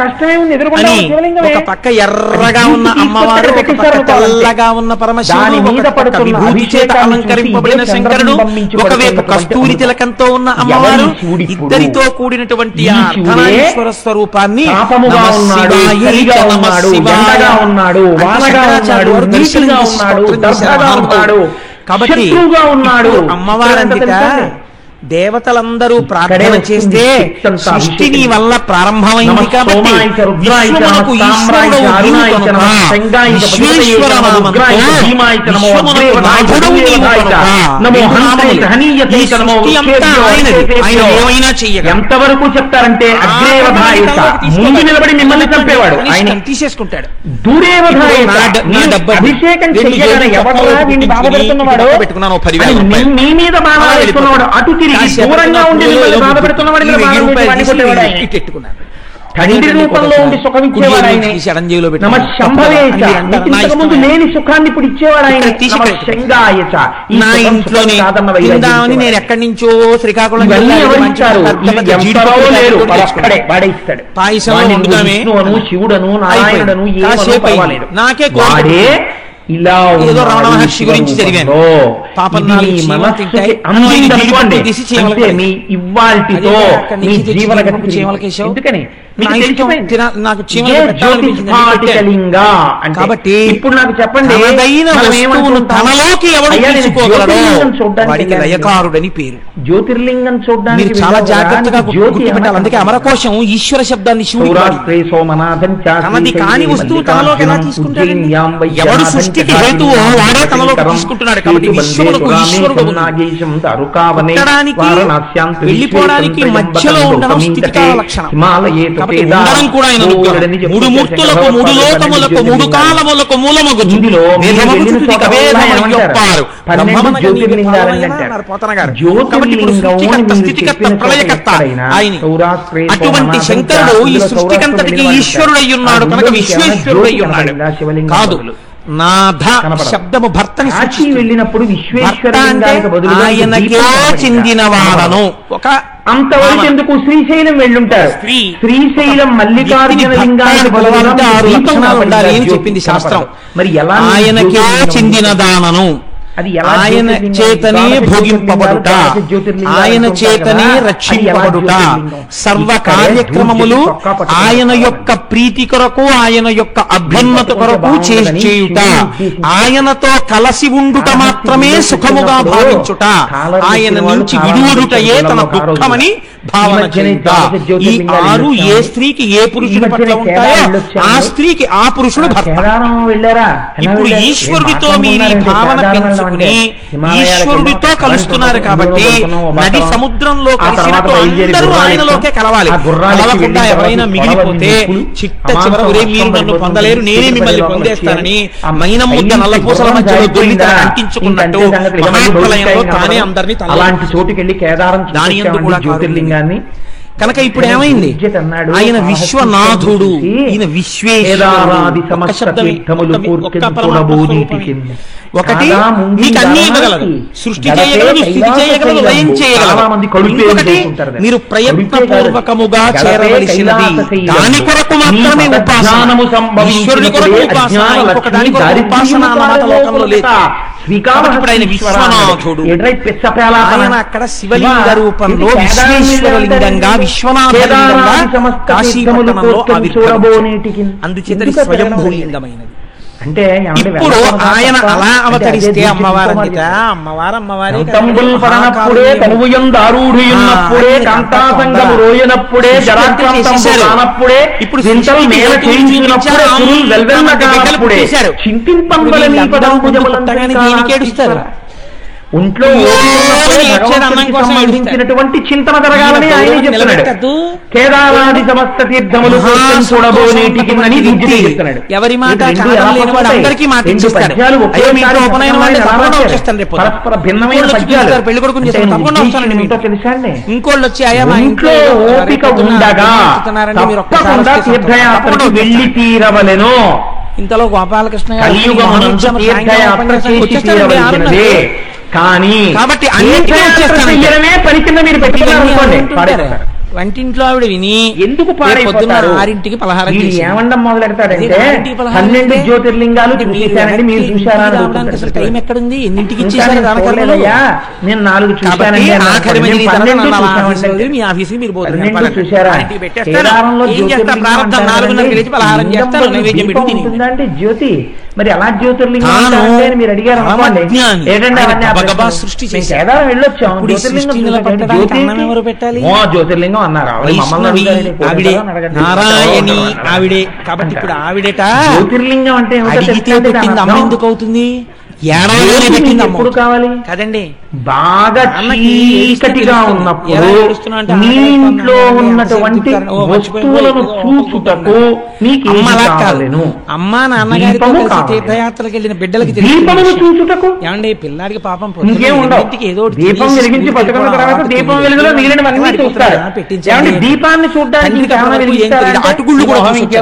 కష్టమే ఉంది. ఒక పక్క ఎర్రగా ఉన్న అమ్మవారు, ఒక పక్క తెల్లగా ఉన్న పరమశివుడు, మీద పడుతున్న విభూతి చేత అలంకరింపబడిన శంకరుడు, ఒకవైపు కస్తూరి తిలకంతో ఉన్న అమ్మవారు, ఇద్దరితో కూడినటువంటి ఆ అర్ధనారీశ్వర స్వరూపాన్ని కాబట్టి అమ్మవారందిట దేవతలందరూ ప్రార్థన చేస్తే సృష్టి నీ వల్ల ప్రారంభమైంది కాబట్టి విశ్వమునకు ఈశ్వరుడు విశ్వేశ్వర ఆయన ఏమైనా చెయ్యగలడు. ఎంతవరకు చెప్తారంటే అగ్రేవధాయత ముందు నిలబడి మిమ్మల్ని చంపేవాడు ఆయన తీసేసుకుంటాడు. అభిషేకం చేయగానే ఎవడరా వీడిని బాధ పెడుతున్నవాడు మీ మీద బాధ పెడుతున్నవాడు అటు తిరిగి దూరంగా ఉండి బాధ పెడుతున్నవాడు తండ్రి రూపంలో ఉండి సుఖం ఇచ్చేవాడు ఆయన. నమ శంభవేచ ఇంతకుముందు లేని సుఖాన్ని ఇప్పుడు ఇచ్చేవాడు ఆయన. నా ఇంట్లోనే నేను ఎక్కడి నుంచో శ్రీకాకుళం వాడేస్తాడు. పాయసం శివుడను నారాయణుడను నాకే ఇలా ఏదో రమణ మహర్షి గురించి చదివాను. ఇవ్వాల్టితో ఎందుకని కాబట్టి ఇప్పుడు నాకు చెప్పండి, తనలోకి లయకారుడని పేరు. జ్యోతిర్లింగం చూడడానికి చాలా జాగ్రత్తగా గుర్తుపెట్టాలి. అందుకే అమరకోశం ఈశ్వర శబ్దాన్ని తనది కాని వస్తువు తనలోకి ఎలా తీసుకుంటాడు? ఎవడు సృష్టి సృష్టికి హేతువు వాడే తనలోకి తీసుకుంటున్నాడు. కాబట్టి విశ్వమునకు ఈశ్వరుడు పుట్టడానికి వెళ్ళిపోవడానికి మధ్యలో ఉండడం స్థితికాల లక్షణం. కాబట్టి ఉండడం కూడా ఆయన మూడు మూర్తులకు, మూడు లోకములకు, మూడు కాలములకు మూలమగుచు ప్రళయకర్త ఆయన. అటువంటి శంకరుడు ఈ సృష్టికంతటికి ఈశ్వరుడై ఉన్నాడు కనుక విశ్వేశ్వరుడై ఉన్నాడు. కాదు, నాథ శబ్దము భర్తని వెళ్ళినప్పుడు ఆయనకే చెందినవాడను. ఒక అంతవరకు ఎందుకు శ్రీశైలం వెళ్ళుంటారు. శ్రీశైలం మల్లికార్జున లింగానికి 6 లక్షణాలు ఉండాలి అని చెప్పింది శాస్త్రం. మరి ఎలా ఆయనకే చెందినదానను, ఆయన చేతనే భోగింపబడుట, ఆయన చేతనే రక్షింపబడుట, సర్వ కార్యక్రమములు ఆయన యొక్క ప్రీతి కొరకు, ఆయన యొక్క అభ్యున్నత కొరకు చేయుట, ఆయనతో కలసి ఉండుట మాత్రమే సుఖముగా భావించుట, ఆయన నుంచి విడువడుటయే తన దుఃఖమని భావన చేయుట. ఈ 6 ఏ స్త్రీకి ఏ పురుషుని పట్ల ఉంటాయో ఆ స్త్రీకి ఆ పురుషుడు భర్త. ఇప్పుడు ఈశ్వరుడితో మీరు భావన పెంచుకుని ఈశ్వరుడితో కలుస్తున్నారు కాబట్టి నది సముద్రంలో కలిసినట్టు అందరూ ఆయనలోకే కలవాలి. కలవకుండా ఎవరైనా మిగిలిపోతే చిట్ట చివర ఒరే మీరు నన్ను పొందలేరు, నేనే మిమ్మల్ని పొందేస్తానని మైనం ముద్ద నల్లపూసల మధ్యలో దొల్లి అంటించుకున్నట్టు మహాప్రలయంలో తానే అందరినీ అలాంటి చోటుకెళ్ళి కేదారం దాని యందు కూడా జ్యోతిర్లింగాన్ని. కనుక ఇప్పుడు ఏమైంది, ఆయన విశ్వనాథుడు, ఈయన ఒకటి మీకు అన్ని ఇవ్వగలదు, సృష్టి చేయగలదు, స్థితి చేయగలదు, లయం చేయగలదు. ఇంకొకటి మీరు ప్రయత్నపూర్వకముగా చేరవలసినది దాని కొరకు మాత్రమే ఉపాసన, ఈశ్వరుని కొరకు ఉపాసన, ఇంకొక దాని కొరకు ఉపాసన అన్నమాట లోకంలో లేదు. ఇప్పుడు ఆయన విశ్వనాథుడు, ఆయన అక్కడ శివలింగ రూపంలో విశ్వేశ్వరలింగంగా విశ్వనాథలింగంగా కాశీపట్టణంలో ఆవిర్భవించాడు. అందుచేత స్వయంభూలింగమైనది. అంటే ఇప్పుడు ఆయన అలా అవతరిస్తే అమ్మవారంటే అమ్మవారే పడనప్పుడే తనువుయందారూఢుయున్నప్పుడే కాంతాసంగము రోయనప్పుడే జరాక్రాంతముడే ఇప్పుడు చింతింపంబలనీపదంబుజములంతగానే ఒంట్లో సంబంధించినటువంటి చింతన జరగాలని ఆయన చెప్తున్నాడు. కేదారాది సమస్త తీర్థములు చూడబోనేటికిందని చెప్తున్నాడు. ఎవరి మాట అందరికీ మాట పరస్పర భిన్నమైన పద్యాలు పెళ్లి కొడుకుని తెలుసా అండి. ఇంకోళ్ళు వచ్చి ఇంట్లో ఓపిక ఉండగా తప్పకుండా తీర్థయాత్రకి వెళ్ళి తీరవలెను. ఇంతలో గోపాలకృష్ణ తీర్థయాత్ర చేసి తీరవలసినదే. కానీ కాబట్టి పని కింద మీరు పెట్టుకున్నారనుకోండి, వంటింట్లో ఆవిడ విని ఎందుకు పొద్దున్న 6కి పలహారం ఏమండం మొదలెడతాడంటే 12 జ్యోతిర్లింగాలు చూసేశానండి, మీరు చూశారా? టైం ఎక్కడుంది, ఎన్నింటికి నేను 4 చూశానండి. మీ ఆఫీస్కి మీరు ఉంటుందండి జ్యోతి. మరి ఎలా జ్యోతిర్లింగం మీరు అడిగారు సృష్టి కేదారం వెళ్ళొచ్చాం. జ్యోతిర్లింగం అన్నారు నారాయణి ఆవిడే. కాబట్టి ఇప్పుడు ఆవిడట జ్యోతిర్లింగం అంటే అమ్మ ఎందుకు అవుతుంది? ఏడాది పెట్టింది అమ్మ కావాలి కదండి. బాగా చీకటిగా ఉన్నప్పుడు మీ ఇంట్లో ఉన్నటువంటి వస్తువులను చూచుటకు మీకు అమ్మా నాన్నగారితో తీర్థయాత్రలకు వెళ్ళిన బిడ్డలకి దీపమును చూచుటకు ఏమండి పిల్లాడికి పాపం ఇంటికి ఏదో దీపం వెలిగించి పట్టుకున్న తర్వాత దీపం వెలుగులో మిగిలినవన్నీ చూస్తారు. దీపాన్ని చూడడానికి అటుగుళ్ళు కూడా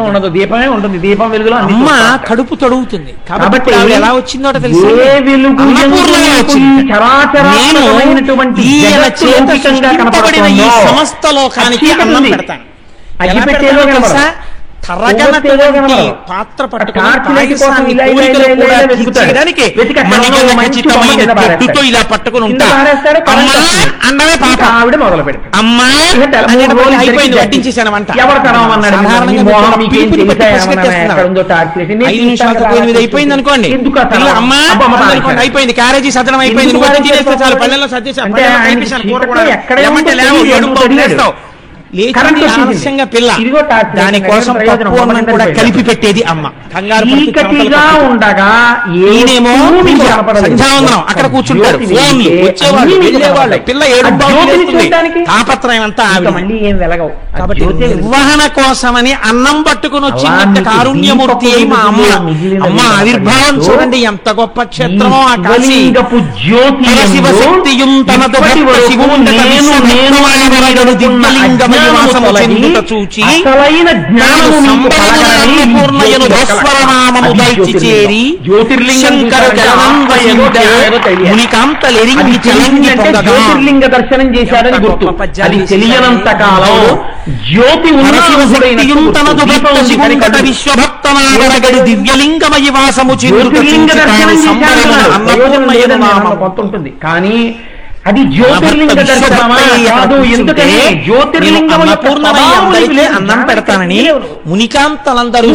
ఉండదు, దీపమే ఉంటుంది. దీపం వెలుగులో అమ్మ కడుపు తొడుగుతుంది. కాబట్టి ఎలా వచ్చిందో తెలుసు, సమస్త లోకానికి అన్నం పెడతాను. తరగనటువంటి పాత్ర పట్టుకుని ఇలా పట్టుకుని ఉంటా అన్నమే పాప ఆవిడ మొదలు పెడతాడు. అమ్మా అయిపోయింది, వడ్డించేసాను వంట. 5 నిమిషాలకు 8 అయిపోయింది అనుకోండి, అమ్మా అనుకోండి అయిపోయింది, క్యారేజీ సదనం అయిపోయింది, నువ్వు తినేస్తే చాలు. పల్లెల్లో సర్దేశాను, కూర కూడా లేవు, 7 లేస్తావు. లేచింది ఆలస్యంగా పిల్ల, దానికోసం పప్పు అన్నం కూడా కలిపి పెట్టేది అమ్మ. కంగారు ఉండగా ఈయనేమో సంధ్యావందనం అక్కడ కూర్చుంటారు, ఫోన్లు వచ్చేవాళ్ళు వెళ్ళేవాళ్ళు, పిల్ల ఏడు తాపత్రయం అంతా మళ్ళీ ఏం వెలగవు. కాబట్టి నిర్వహణ కోసమని అన్నం పట్టుకుని వచ్చిందంటే కారుణ్యమూర్తి అయి మా అమ్మ. అమ్మ ఆవిర్భావం చూడండి ఎంత గొప్ప క్షేత్రమో ఆ కాశీ. శివశక్తియుం తనదు చూచి పూర్ణయను భస్వరనామము దైచి చేరి మునికాంతలెరింగి చలంగి జ్యోతిర్లింగ దర్శనం చేశారని గుర్తు. అది తెలియనంత కాలం జ్యోతి విశ్వభక్తనాగడి దివ్యలింగమయి వాసము జ్యోతిర్లింగ దర్శనం ఉంటుంది. కానీ అది జ్యోతిర్లింగ దర్శనమా కాదు. ఎందుకని జ్యోతిర్లింగం అన్నం పెడతానని మునికాంతలందరూ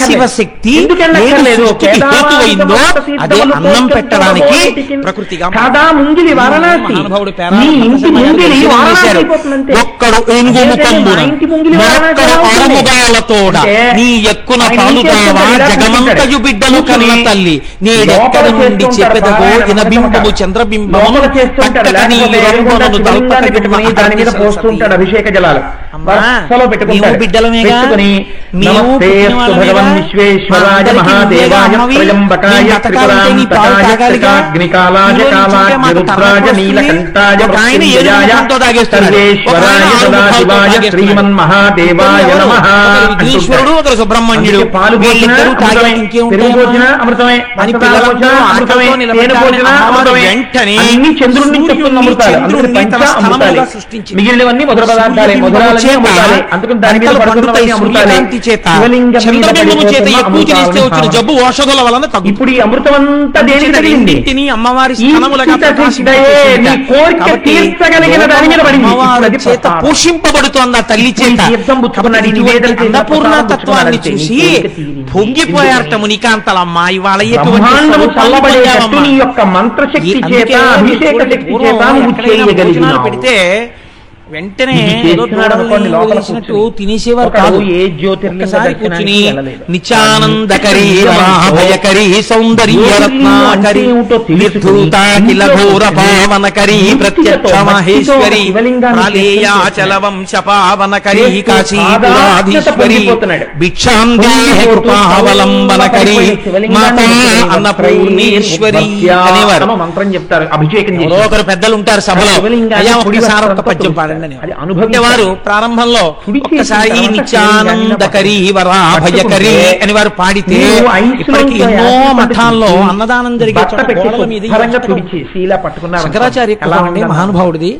శివశక్తి అదే అన్నం పెట్టడానికి ప్రకృతిగా ముంగిలి వారణాసి ఒక్కడు ఏనుగు ముఖంబునముగాలతోడ నీ ఎక్కున పాలుగావా జగమంతయు బిడ్డలు కన్న తల్లి నేడెక్కడ నుండి చెప్పెదగో ఇనబింబము చంద్రబింబము దాని మీద పోస్తుంటాడు అభిషేక జలాలు. బిడ్డలమేగా భగవన్ విశ్వేశ్వరాయ మహాదేవాయ త్రయంబకాయ త్రిపురాంతకాయ రుద్రాయ నీలకంఠాయ సర్వేశ్వరాయ సదాశివాయ శ్రీమన్ మహాదేవాయ నమః. విఘ్నేశ్వరుడు ఒకరు సుబ్రహ్మణ్యుడు పాలు పోసిన పెరుగు పోసిన అమృతమే, అమృతమే, తేనె పోసిన అమృతమే, అన్ని చంద్రుడి నుంచి వస్తున్న అమృతాలు. మిగిలినవన్నీ మధుర పదార్థాలే, మధురాలన్నీ అమృతాలే. అందుకని దాని మీద పడుతున్నవన్నీ అమృతాలే. జబ్బు ఔషధాల వలన ఇప్పుడు ఈ అమృతం అంతా దేనికి తగిలింది? అమ్మవారి కోరిక తీర్చగలిగిన దాని మీద చేత పోషింపబడుతోంది ఆ తల్లి చేత. అన్నపూర్ణతత్వాన్ని చూసి పొంగిపోయారట మునికాంతలమ్మ. ఇవాళ యొక్క మంత్రశక్తి చేత అభిషేక శక్తి చేత పెడితే వెంటనే తినేసేవారు కాదు. ఒక్కసారి కూర్చుని నిత్యానందకరీ భయకరీ సౌందర్యరత్నాకరీ నిర్ధూతాఖిల ఘోర పావనకరీ ప్రత్యక్ష మహేశ్వరి ప్రాళేయాచల వంశ పావనకరీ కాశీపురాధీశ్వరి భిక్షాందేహి కృపావలంబనకరీ మాతా అన్నపూర్ణేశ్వరి అనేవారు. మంత్రం చెప్తారు, అభిషేకం ఒకరు పెద్దలు ఉంటారు సభలో, అయ్యా ఒక్కసారి ఒక్క పద్యం పాడండి. వారు ప్రారంభంలో ఒక్కసారి నిత్యానందకరీ వరా భయకరీ అని వారు పాడితే ఇప్పటికీ ఎన్నో మఠాల్లో అన్నదానం జరిగే శంకరాచార్య మహానుభావుడిది.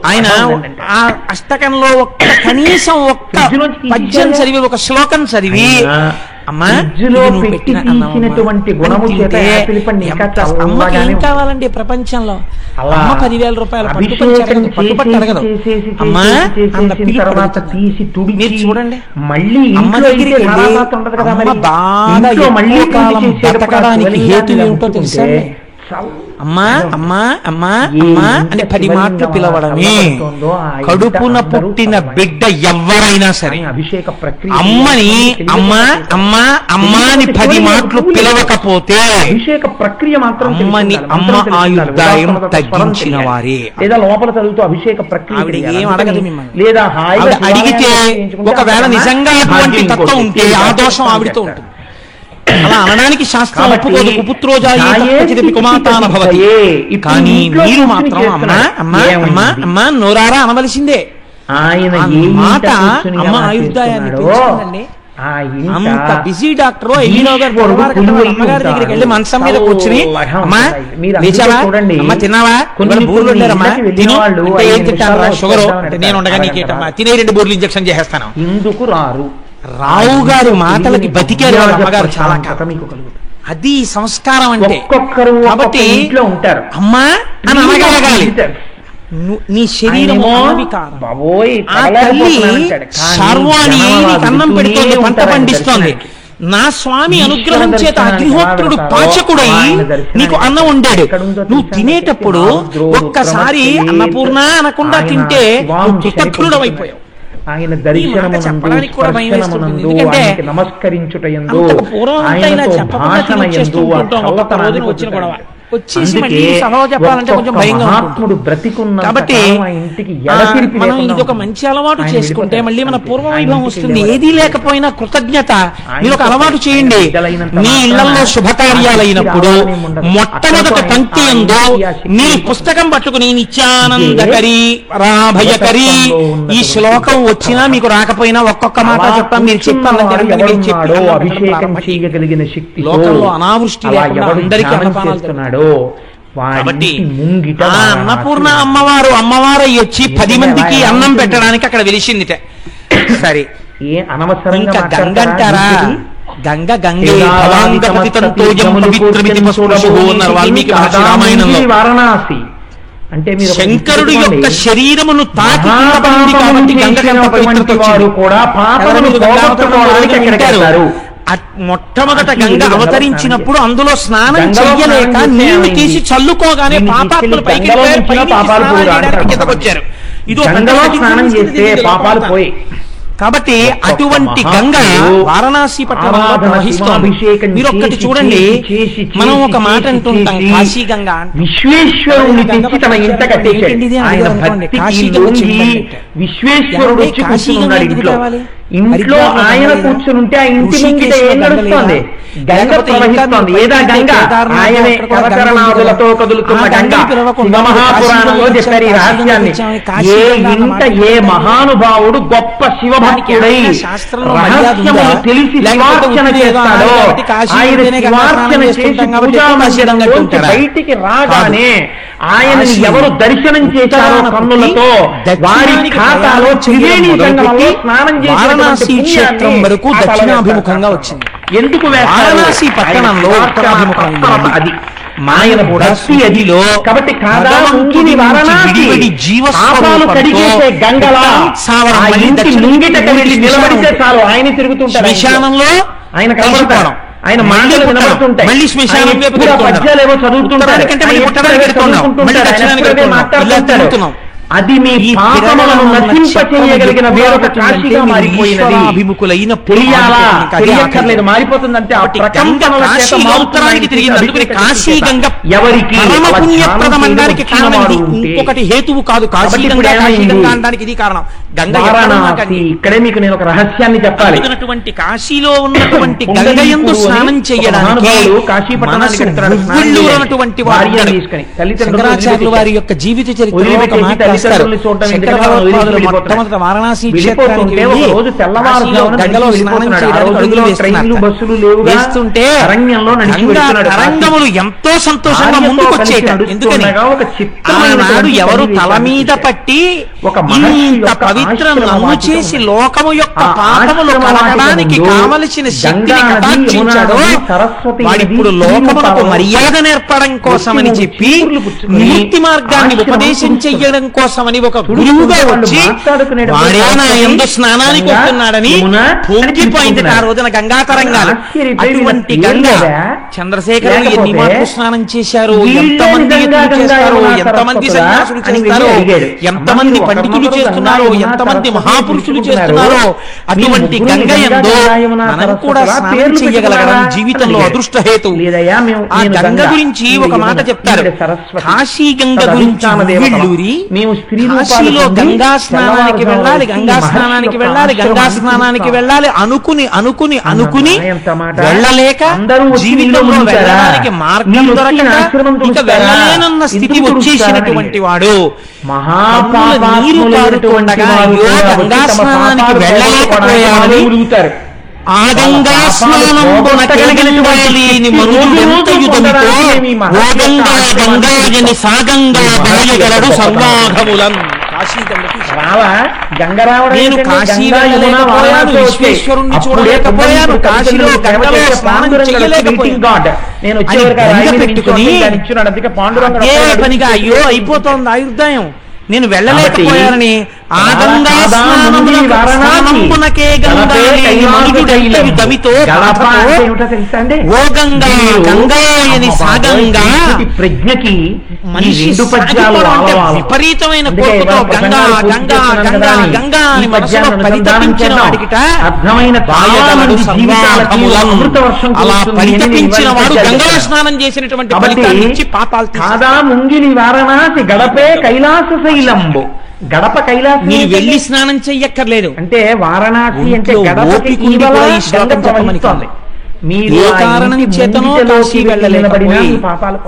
ఆయన ఆ అష్టకంలో ఒక్క కనీసం ఒక్క పద్యం చదివి ఒక శ్లోకం చదివి అమ్మకి ఏం కావాలండి ప్రపంచంలో? అమ్మ 10,000 రూపాయలు పట్టుపట్టు అడగదు. అమ్మా అన్న మీరు చూడండి, అమ్మ దగ్గరికి అమ్మ బాగా ఎక్కువ కాలం బతకడానికి హేతు ఏమిటో తెలుసా? అమ్మా అమ్మా అమ్మా అమ్మా అని 10 మాటలు పిలవడమే. కడుపున పుట్టిన బిడ్డ ఎవరైనా సరే అమ్మని అమ్మా అమ్మా అమ్మా అని 10 మాటలు పిలవకపోతే అభిషేక ప్రక్రియ మాత్రం అమ్మని అమ్మ ఆయుర్దాయం తగ్గించిన వారే. లేదా లోపల చదువుతూ అభిషేక ప్రక్రియ ఆవిడ ఏం అడగదు మిమ్మల్ని. లేదా అడిగితే ఒకవేళ నిజంగా అటువంటి తత్వం ఉంటే ఆ దోషం ఆవిడతో ఉంటుంది. అలా అనడానికి శాస్త్రం ఒప్పుకోదు. కానీ మీరు మాత్రం అమ్మా అమ్మా అమ్మా అమ్మా నోరారా అనవలసిందే. ఆయన మాట అమ్మ ఆయుర్దాయాన్ని పెంచుతుందండి. అంత బిజీ డాక్టర్ అమ్మగారి దగ్గరికి వెళ్ళి మంచం మీద కూర్చుని అమ్మా లేచావా, అమ్మ తిన్నావా, బూర్లు ఉండారమ్మా తిను అంటే ఏం తింటాను, షుగర్ అంటే నేను ఉండగా నీకేటమ్మా తినే 2 బూర్లు ఇంజక్షన్ చేసేస్తాను. ఇందుకు రావు గారి మాటలకి బతికారు అమ్మగారు చాలా కాలం. అది సంస్కారం అంటే. కాబట్టి అమ్మా అని అనగలగాలి. నీ శరీరము ఆ తల్లి సర్వాణి నీకు అన్నం పెడుతోంది, పంట పండిస్తోంది. నా స్వామి అనుగ్రహం చేత అగ్నిహోత్రుడు పాచకుడై నీకు అన్నం వండాడు. నువ్వు తినేటప్పుడు ఒక్కసారి అన్నపూర్ణ అనకుండా తింటే కృతజ్ఞుడమైపోయావు. ఆయన దర్శనమునందు నమస్కరించుటయందు ఆయనతో భాషణయందు మహాత్ముడు బ్రతికున్న కాబట్టి మనం ఇదొక మంచి అలవాటు చేసుకుంటే మళ్ళీ మన పూర్వ వైభవం వస్తుంది. ఏదీ లేకపోయినా కృతజ్ఞత మీరు ఒక అలవాటు చేయండి. మీ ఇళ్లలో శుభకార్యాలైనప్పుడు మొట్టమొదట పంక్తి ఎందు మీరు పుస్తకం పట్టుకుని నిత్యానందకరి పరాభయకరి ఈ శ్లోకం వచ్చినా మీకు రాకపోయినా ఒక్కొక్క మాట చెప్తాం. మీరు చెప్పాను అభిషేకం చేయగలిగిన శక్తి లోకంలో అనావృష్టి అందరికీ చేస్తున్నాడు. కాబట్టి అన్నపూర్ణ అమ్మవారు వచ్చి 10 మందికి అన్నం పెట్టడానికి అక్కడ వెలిసిందిట. సరే అనవసరంగా గంగ అంటారా? గంగ గంగే వాల్మీకి రామాయణంలో వారణాసి అంటే శంకరుడు యొక్క శరీరమును తాకి కాబట్టి గంగ పవిత్రత కూడా మొట్టమొదట గంగ అవతరించినప్పుడు అందులో స్నానం చెయ్యలేక నీళ్లు తీసి చల్లుకోగానే పాపాత్ములు పైకి వచ్చారు. ఇది స్నానం చేస్తే పాపాలు పోయి. కాబట్టి అటువంటి గంగ వారణాసి పట్టణంలో ప్రవహిస్తోంది. మీరు ఒక్కటి చూడండి, మనం ఒక మాట అంటుంటాం కాశీ గంగ. విశ్వేశ్వరుని తెచ్చి తన ఇంట కట్టేశాడు. విశ్వేశ్వరుడు వచ్చి కూర్చున్నాడు ఇంట్లో. ఇంట్లో ఆయన కూర్చుంటే ఆ ఇంటి ముంగిట ఏం నడుస్తోంది? గంగ ప్రవహిస్తోంది. ఏదా గంగ? ఆయనే కరకరణాదులతో కదులుతున్న గంగ. శివమహాపురాణంలో చెప్పారు ఈ రహస్యాన్ని. ఏ ఇంట ఏ మహానుభావుడు గొప్ప శివభక్తుడై రహస్యములు తెలిసి శివార్చన చేస్తాడో ఆయన శివార్చన చేసి పూజామందిరంలోంచి బయటికి రాగానే ఆయనని ఎవరు దర్శనం చేశారో కన్నులతో వారి ఖాతాలో త్రివేణి సంగమంలో స్నానం వారణాసి క్షేత్రం వరకు దక్షిణాభిముఖంగా వచ్చింది. ఎందుకు వారణాసి పట్టణంలో అది ఆయన భక్తి అదిలో కాబట్టి జీవస్వరూపాలు కడిగేసే గంగలా ముంగిట కలిగి నిలబడితే చాలు ఆయన తిరుగుతుంటారు. శ్మశానంలో ఆయన కనబడతాడు. ఆయన మాటలు వినబడుతుంటాయి. మళ్ళీ శ్మశానం పద్యాలు ఏవో చదువుతుంటారు. మాట్లాడుతుంటారు. అది మీ పాపములను నశింపచేయగలిగిన వేరొక కాశీగా మారిపోయినది. అభిముఖులైన తెలియాలా? తెలియక్కర్లేదు, మారిపోతుందంటే కాశీ గంగ ఎవరికి పుణ్యప్రదమనడానికి కారణం ఇంకొకటి హేతువు కాదు. కాశీ గంగ అనడానికి ఇది కారణం. గంగ ఇక్కడే మీకు నేను ఒక రహస్యాన్ని చెప్పాలి. కాశీలో ఉన్నటువంటి గంగ యందు స్నానం చేయడానికి కాశీపట్టణానికి శంకరాచార్యుల వారి యొక్క జీవిత చరిత్ర మొట్టమొదట వారణాసి క్షేత్రానికి గంగలో స్నానం చేయడానికి అడుగులు వేస్తుంటే తరంగములు ఎంతో సంతోషంగా ముందుకు వచ్చేట. ఎందుకని ఆనాడు ఎవరు తల మీద పట్టి ఇంత పవిత్ర నమ్ము చేసి లోకము యొక్క పాపములు కలగడానికి కావలసిన శక్తిని కటాక్షించాడో వాడిప్పుడు లోకములకు మర్యాద నేర్పడం కోసమని చెప్పి నివృత్తి మార్గాన్ని ఉపదేశం చెయ్యడం కోసమని ఒక గురువుగా వచ్చి వాడేనా ఎందు స్నానానికి వస్తున్నాడని పొంగిపోయింది ఆ రోజున గంగా తరంగాలు. అటువంటి గంగ చంద్రశేఖరులు ఎన్ని మార్లు స్నానం చేశారు, ఎంతమంది చేస్తారు, ఎంతమంది సన్యాసులు చేస్తారో, ఎంతమంది పండితులు చేస్తున్నారో, ఎంతమంది మహాపురుషులు చేస్తున్నారో అటువంటి గంగ యందు మనం కూడా స్నానం చేయగలగడం జీవితంలో అదృష్ట హేతు. ఆ గంగ గురించి ఒక మాట చెప్తారు. కాశీ గంగ గురించి కాశీలో గంగా స్నానానికి వెళ్ళాలి, గంగా స్నానానికి వెళ్ళాలి, గంగా స్నానానికి వెళ్ళాలి అనుకుని అనుకుని అనుకుని వెళ్ళలేక జీవితంలో వెళ్ళడానికి మార్గం దొరకక ఇక వెళ్ళలేనన్న స్థితి వచ్చేసినటువంటి వాడు నీరు పారుతుండగా గంగా స్నానానికి వెళ్ళలేకపోయామని ఆ గంగా స్నానంబునకలిగినటువంటి మనుజుడెంతయుదమితో ఓ గంగా గంగాజని సాగంగా బయలుగలడు సర్వాఘములం. నేను కాశీ వెళ్ళలేకపోయాను, విశ్వేశ్వరుణ్ణి చూడలేకపోయాను, కాశీలో గంగలో స్నానం చేయలేకపోయాను. నేను పెట్టుకుని అదే పనిగా అయ్యో అయిపోతోంది ఆయుర్దాయం, నేను వెళ్ళలేకపోయానని ఆ గంగా స్నానమునకే దమితో ఓ గంగా గంగాయని సాగంగా ప్రజ్ఞకి మనిషి విపరీతమైన కోరికతో గంగా గంగా గంగా గంగా అని మనసులో పరితపించిన వాడికిట అర్థమైన అలా పరితపించిన వాడు గంగా స్నానం చేసినటువంటి ఫలితాన్ని ఇచ్చి పాపాలు కాదా ముంగిలి వారణాసి గడపే కైలాస శైలంబు. గడప కైలాసం మీరు వెళ్ళి స్నానం చెయ్యక్కర్లేదు. అంటే వారణాసి అంటే గడపకి ప్రవహిస్తోంది. మీరు ఏ కారణం చేతనో కాశీ వెళ్ళలేకపోయి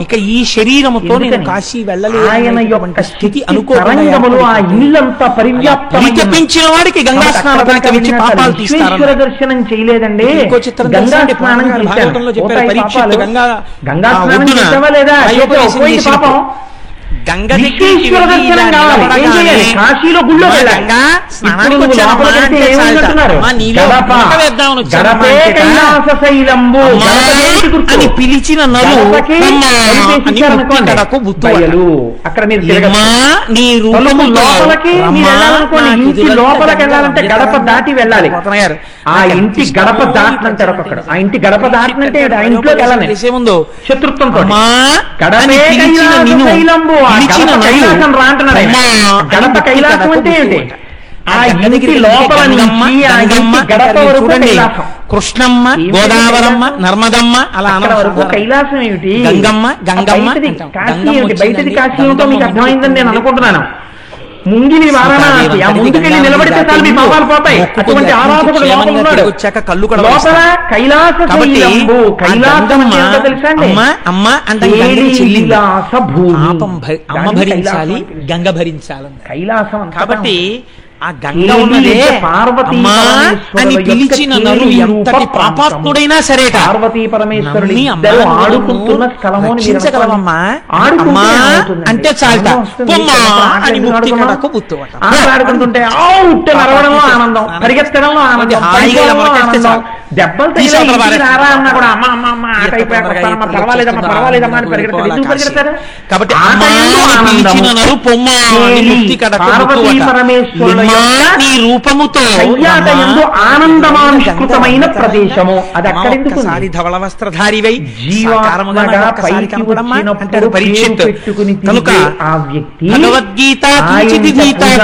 ఇక ఈ శరీరముతో నేను కాశీ వెళ్ళలేనటువంటి స్థితి అనుకోవడములు ఆ ఇల్లంతా పరివ్యాప్తించిన వాడికి గంగా స్నానం ఇచ్చి పాపాలు తీస్తారు. దర్శనం చేయలేదండి. ఇంకో చిత్రం భాగవతంలో చెప్పారు, పరీక్షిత్తు గంగా స్నానం చేసావా లేదా? పాపం గంగ కాశీలో గుళ్ళో అని పిలిచిన నలు అక్కడ మీరు నీ రూపము లోపలికి లోపలికి వెళ్ళాలంటే గడప దాటి వెళ్ళాలి. ఆ ఇంటి గడప దాటినంటారు ఒక్కొక్కడు. ఆ ఇంటి గడప దాటినంటే ఆ ఇంట్లోకి వెళ్ళాలి. ముందు శత్రుత్వంతో గడప కైలాసం అంటే ఏంటి? ఆ ఇంటి లోపల గడప వరకు కైలాసం. కృష్ణమ్మ, గోదావరమ్మ, నర్మదమ్మ అలా వరకు కైలాసం ఏమిటి? గంగమ్మ గంగమ్మ కాశీ ఏమిటి? బయటది కాశీ ఏమిటో మీకు అర్థమైందని నేను అనుకుంటున్నాను. ముంగిలి వారణాసి, ఆ ముందుకెళ్ళి నిలబడితే చాలు మీ పాపాలు పోతాయి. అటువంటి ఆరాధకుడు వచ్చాక కళ్ళు లోపల కైలాస శైలంబు. కైలాసం తెలుసా అండి? అమ్మ అంటే అమ్మ భరించాలి, గంగ భరించాలి కైలాసం. కాబట్టి ఆ గంగ ఉన్నదే పార్వతీ అని పిలిచిన నరు ఎంతటి పాపాత్ముడైనా సరే పార్వతీ పరమేశ్వరుడు ఆడుకుంటున్న స్థలము రక్షించగలవమ్మా అంటే చాలట అని ఆడుకుంటుంటే నరవడంలో ఆనందం, పరిగెత్తడంలో ఆనందం, దెబ్బలు అన్నా కూడా అమ్మ అమ్మ అమ్మ ఆట అయిపోయాక పర్వాలేదమ్మా పర్వాలేదమ్మా అని పరిగెడతారు. కాబట్టి పార్వతీ పరమేశ్వరుడు నీ రూపముతో ఆనందమానుష్కృతమైన ప్రదేశము. అది అక్కడెందుకు? ధవళ వస్త్రధారివై పెట్టుకుని కనుక ఆ వ్యక్తి భగవద్గీత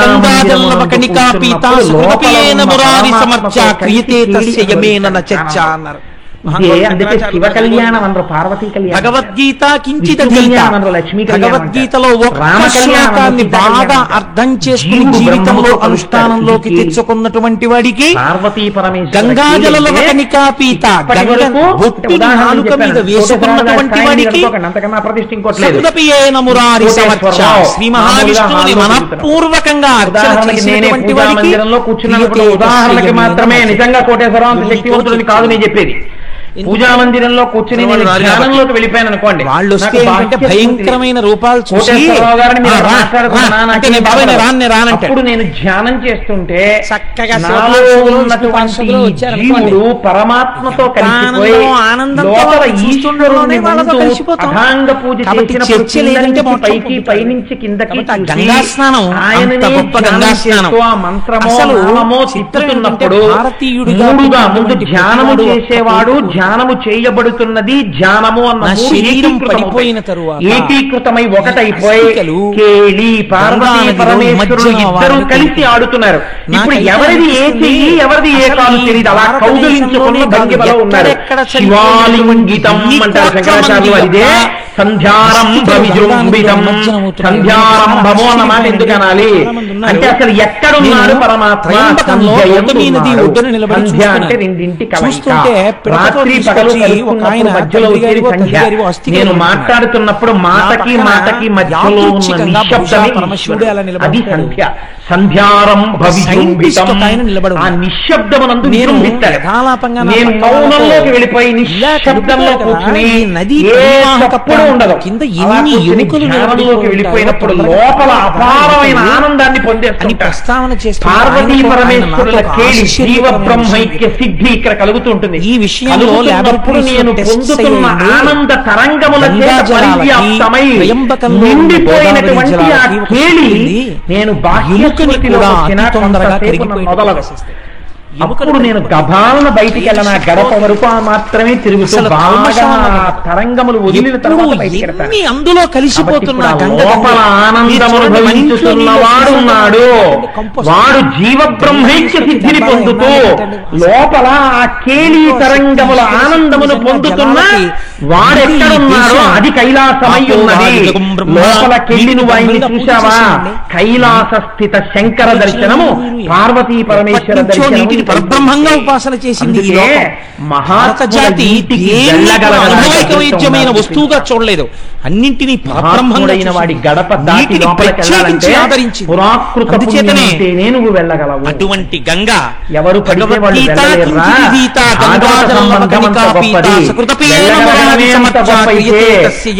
గంగాజల్లవకణికా పీతా సుఖపేన మురారి సమర్చ క్రియతే తస్య యమేన న చర్చ అన్నారు. అందుకే శివ కళ్యాణం అన్నారు, పార్వతీ కళ్యాణం. భగవద్గీత భగవద్గీతలో ఒక్క శ్లోకాన్ని బాగా అర్థం చేసుకుని జీవితంలో అనుష్ఠానంలోకి తెచ్చుకున్నటువంటి వాడికి పార్వతీ పరమేశ్వర గంగాజలకణికా పీత నాలుక మీద వేసుకున్నటువంటి వాడికి మురారి సమర్చ శ్రీ మహావిష్ణువుని మనపూర్వకంగా అర్చన చేసినటువంటి వాడికి కూర్చున్నప్పుడు ఉదాహరణకి మాత్రమే, నిజంగా కోటేశ్వరరావు శక్తివంతుడిని కాదు నేను చెప్పేది. పూజా మందిరంలో కూర్చుని నేను ధ్యానంలోకి వెళ్ళిపోయాను అనుకోండి, వాళ్ళు వస్తే భయంకరమైన రూపాలు చూసి అప్పుడు నేను ధ్యానం చేస్తుంటే చక్కగా జీవుడు పరమాత్మతో కలిసిపోయి లోపల ఈశ్వరుని అభాంగ పూజ చేసినప్పుడు పైకి పైనుంచి కిందకి గంగా స్నానం ఆ మంత్రమో నామమో తిప్పుతున్నప్పుడు మూడుగా ముందు ధ్యానము చేసేవాడు ధ్యానము చేయబడుతున్నది, ధ్యానము అన్న శరీరం పడిపోయిన తరువాత ఏకీకృతమై ఒకటైపోయి కేళి పార్వతీ పరమేశ్వరుడు ఇద్దరు కలిసి ఆడుతున్నారు. ఇప్పుడు ఎవరిది ఏ చెయ్యి ఎవరిది ఏ కాలు తెలియదు, అలా కౌగులించుకుని భంగిమలో ఉన్నారు. శివాలింగితం అంటారు శంకరాచార్యులు. అదే సంధ్యారంభ విజృంభితం. సంధ్యారంభము అన్న మాట ఎందుకు అనాలి అంటే అసలు ఎక్కడున్నాడు పరమాత్మ? సంధ్య అంటే రెండింటి కలయిక. రాత్రి పగలు మధ్యలో వచ్చేది సంధ్య. నేను మాట్లాడుతున్నప్పుడు మాటకి మాటకి మధ్యలో ఉన్న నిశ్శబ్దమే అది సంధ్య. సంధ్యారంభ విజృంభితం. ఆ నిశ్శబ్దమునందు విజృంభిస్తాడు. నేను మౌనంలోకి వెళ్ళిపోయి నిశ్శబ్దంలో కూర్చుని ఏ తప్పుడు ఎక్కడో ఉండదు. కింద ఎన్ని ఎముకలు ధ్యానంలోకి వెళ్ళిపోయినప్పుడు లోపల అపారమైన ఆనందాన్ని పొందేస్తుంది. ప్రస్తావన చేస్తే పార్వతీ పరమేశ్వరుల కేళి జీవ బ్రహ్మైక్య సిద్ధి ఇక్కడ కలుగుతూ ఉంటుంది. ఈ విషయంలో నేను పొందుతున్న ఆనంద తరంగముల పర్యాప్తమై నిండిపోయినటువంటి ఆ కేళి నేను బాహ్య స్మృతిలో మొదలదు. అప్పుడు నేను గభాలన బయటికి వెళ్ళిన గడప వరకు మాత్రమే తిరుగుతూ తరంగములు వదిలిన తర్వాత బయటికి వెళ్తాను. అందులో కలిసిపోతున్న లోపల ఆనందమును భవించుతున్నవాడు ఉన్నాడు. వాడు జీవ బ్రహ్మైక్య సిద్ధిని పొందుతూ లోపల ఆ కేళీ తరంగముల ఆనందమును పొందుతున్న వాడెక్కడున్నాడో అది కైలాసమై ఉన్నది. లోపల కెళ్ళి నువ్వు ఆయన్ని చూశావా? కైలాస స్థిత శంకర దర్శనము, పార్వతీ పరమేశ్వర దర్శనము. పరబ్రహ్మంగా ఉపాసన చేసింది మహారత జాతి అనుభవైకమైన వస్తువుగా చూడలేదు. అన్నింటినీ పరబ్రహ్మమైన వాడి గడప దాటి లోపలికి ఆదరించి పురాకృత నువ్వు వెళ్ళగలవు. అటువంటి గంగా ఎవరు పడితే వాళ్ళు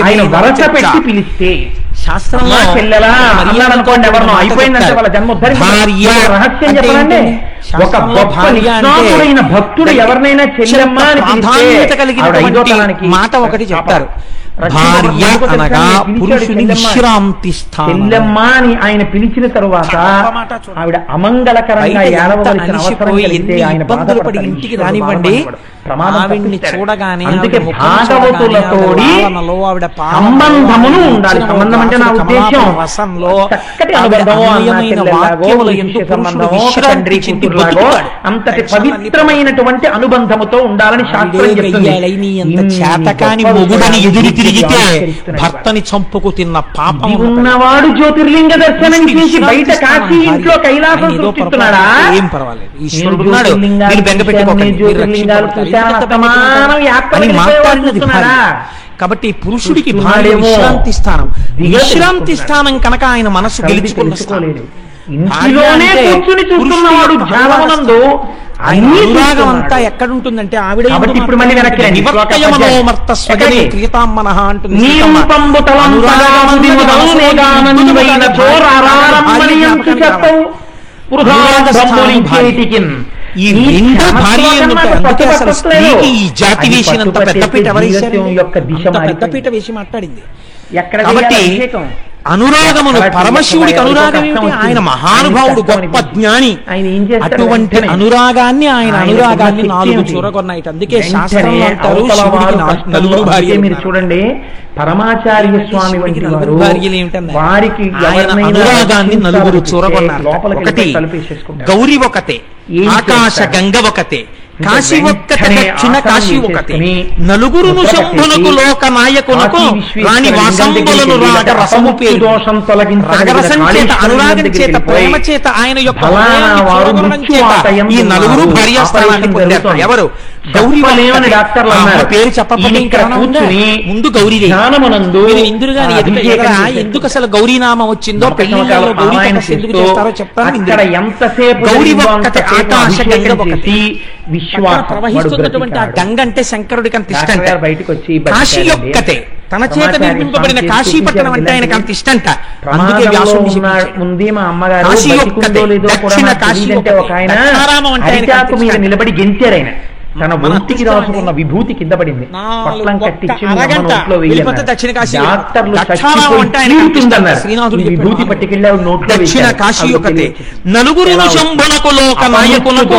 ఆయన వరస పెట్టి పిలిస్తే శాస్త్రంలో చెల్లెలా అన్నాడనుకోండి, ఎవరినో అయిపోయిందంటే వాళ్ళ జన్మ రహస్యం చెప్పండి. ఒక గొప్ప నిష్ణాతుడైన భక్తుడు ఎవరినైనా చెల్లెమ్మ అని కలిగిన మాట ఒకటి చెప్తారు. భార్య అనగా పురుషుని విశ్రాంతి స్థానం. చెల్లెమ్మ అని ఆయన పిలిచిన తరువాత ఆవిడ అమంగళకరంగా ఏడవలసిన అవసరం కలిగితే ఆయన బాధపడి ఇంటికి రానివ్వండి. ఆవిడ్ని చూడగానే భాగవతులతోడి సంబంధమును ఉండాలి. సంబంధం అంటే నా ఉద్దేశం రసంలో చక్కటి అంతటి పవిత్రమైనటువంటి అనుబంధముతో ఉండాలని శాస్త్రం చెప్తుంది. చేతకాని మొగుడని ఎదురు తిరిగితే భర్తని చంపుకు తిన్న పాపం ఉన్నవాడు జ్యోతిర్లింగ దర్శనం చేసి బయట కాశీ ఇంట్లో కైలాసం సృష్టిస్తున్నాడా? ఏం పర్వాలేదు, ఈశ్వరుడు ఉన్నాడు, మీరు బెంగ పెట్టుకోకండి. జ్యోతిర్లింగాలు కాబట్టి పురుషుడికి భార్య విశ్రాంతి స్థానం. విశ్రాంతి స్థానం కనుక ఆయన మనసు గెలుచుకోలేదు. అనురాగం అంతా ఎక్కడుంటుందంటే ఆవిడ. ఇప్పుడు మళ్ళీ వెనక్కి ఈ రెండు భార్య అందుకే అసలు స్త్రీకి ఈ జాతి వేసినంత పెద్దపీట పెద్దపీట వేసి మాట్లాడింది. కాబట్టి అనురాగమును పరమశివుడికి అనురాగం ఏమిటి? ఆయన మహానుభావుడు, గొప్ప జ్ఞాని. అటువంటి అనురాగాన్ని అనురాగాన్ని 4 చూరగొన్నాయి. అందుకే శాస్త్రంలో అంటారు శివుడికి 4 భార్య. మీరు చూడండి, పరమాచార్య స్వామి వంటి వారు వారికి అనురాగాన్ని 4 చూరగొన్నారు. ఒకటి గౌరీ ఒకతే, ఆకాశ గంగ ఒకతే, కాశీ ఒక్కటే, దక్షిణ కాశీ ఒకతే, నలుగురును శంభునకు లోక నాయకునకు రాణి వాసంబులను రాగ రసము పేరు. రాగరసం చేత, అనురాగం చేత, ప్రేమ చేత, ఆయన యొక్క ఈ 4 భార్యాస్థానాన్ని పొందారు. ఎవరు? గౌరీ. పేరు చెప్పబడి ముందు గౌరీ ఇంద్రుగాని ఎందుకు అసలు గౌరీనామం వచ్చిందో, పెళ్లిళ్ళలో గౌరీ తపస్సు ఎందుకు చేస్తారో చెప్తాను. గౌరీ ఒక్కతే, ఆకాశ గంగ ఒకటి. ప్రవహిస్తున్నటువంటి ఆ గంగ అంటే శంకరుడికి అంత ఇష్టంట. కాశీ ఒక్కతే, తన చేత నిర్మింపబడిన కాశీ పట్టణం అంటే ఆయనకు అంత ఇష్టంట. అందుకే వ్యాసుడి ఉంది. మా అమ్మగారు దక్షిణ కాశీ దక్షారామం అంటే నిలబడి గెంచారైన తన ఒంటికి రాసుకున్న విభూతి కింద పడింది. పట్లం కట్టించి దక్షిణ కాశీ విభూతి పట్టుకెళ్ళి నోట్లో. దక్షిణ కాశీ ఒకటే, నలుగురును శంభునకు లోక నాయకునకు